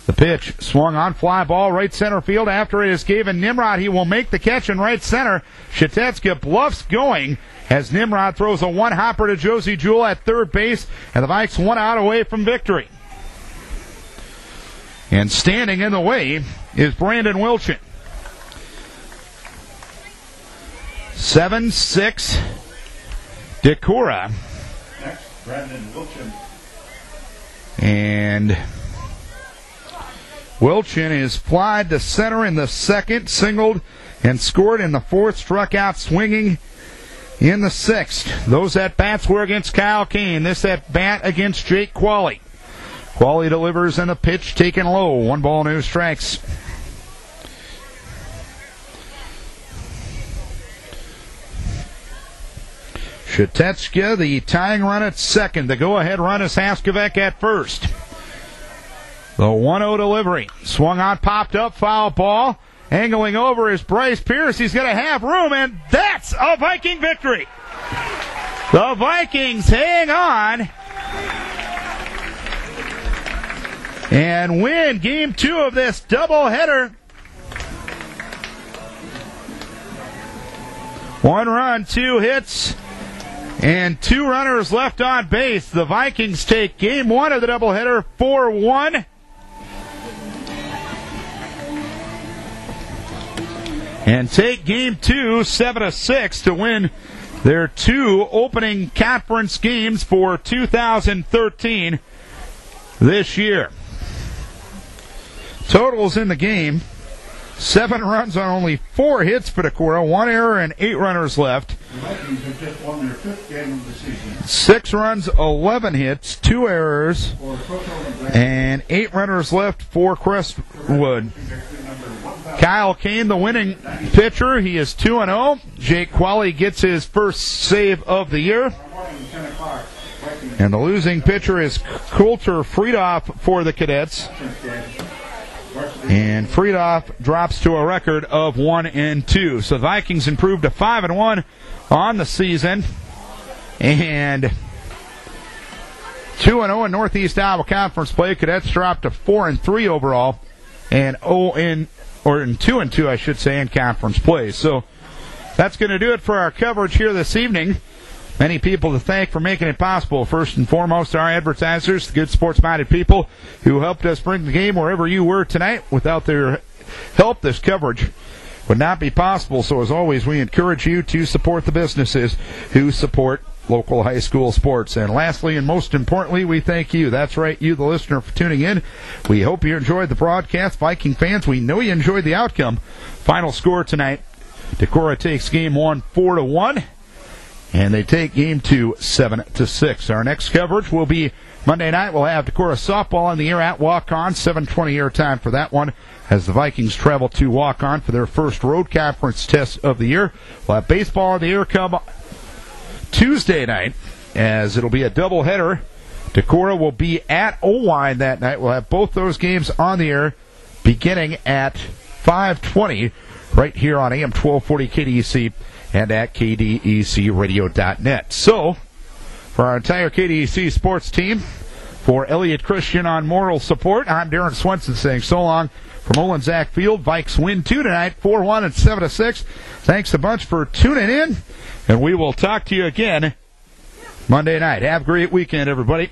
The pitch swung on, fly ball, right center field. After it is given Nimrod, he will make the catch in right center. Shatetska bluffs going as Nimrod throws a one-hopper to Josie Jewell at third base, and the Vikes 1 out away from victory. And standing in the way is Brandon Wilchin. 7-6 Decorah. Next, Brandon Wilchin. And Wilchin is flied to center in the 2nd, singled and scored in the 4th, struck out swinging in the 6th. Those at-bats were against Kyle Kane. This at-bat against Jake Qualley. Qualley delivers and a pitch taken low. 1 ball, no strikes. Shatetska, the tying run at second. The go-ahead run is Haskovic at first. The 1-0 delivery. Swung on, popped up, foul ball. Angling over is Bryce Pierce. He's going to have room, and that's a Viking victory. The Vikings hang on and win Game 2 of this doubleheader. 1 run, 2 hits, and 2 runners left on base. The Vikings take Game 1 of the doubleheader 4-1. And take Game 2 7-6 to win their 2 opening conference games for 2013 this year. Totals in the game: 7 runs on only 4 hits for Decorah, 1 error and 8 runners left. The Vikings have just won their 5th game of the season. 6 runs, 11 hits, 2 errors, and 8 runners left for Crestwood. Kyle Kane, the winning pitcher. He is 2-0. Jake Qualley gets his first save of the year. And the losing pitcher is Coulter Friedoff for the Cadets. And Friedoff drops to a record of 1-2. So the Vikings improved to 5-1 on the season. And 2-0 in Northeast Iowa Conference play. Cadets dropped to 4-3 overall. And 2-2, I should say, in conference play. So that's going to do it for our coverage here this evening. Many people to thank for making it possible. First and foremost, our advertisers, the good sports-minded people who helped us bring the game wherever you were tonight. Without their help, this coverage would not be possible. So as always, we encourage you to support the businesses who support local high school sports. And lastly, and most importantly, we thank you. That's right, you, the listener, for tuning in. We hope you enjoyed the broadcast. Viking fans, we know you enjoyed the outcome. Final score tonight, Decorah takes game 1 4-1. And they take game 2 7-6. Our next coverage will be Monday night. We'll have Decorah softball on the air at Walk-On. 7:20 air time for that one as the Vikings travel to Walk-On for their first road conference test of the year. We'll have baseball on the air come Tuesday night as it'll be a doubleheader. Decorah will be at Owine that night. We'll have both those games on the air beginning at 5:20 right here on AM 1240 KDEC. And at KDECradio.net. So, for our entire KDEC sports team, for Elliot Christian on moral support, I'm Darren Swenson saying so long from Olensack Field. Vikes win 2 tonight, 4-1 and 7-6. Thanks a bunch for tuning in, and we will talk to you again Monday night. Have a great weekend, everybody.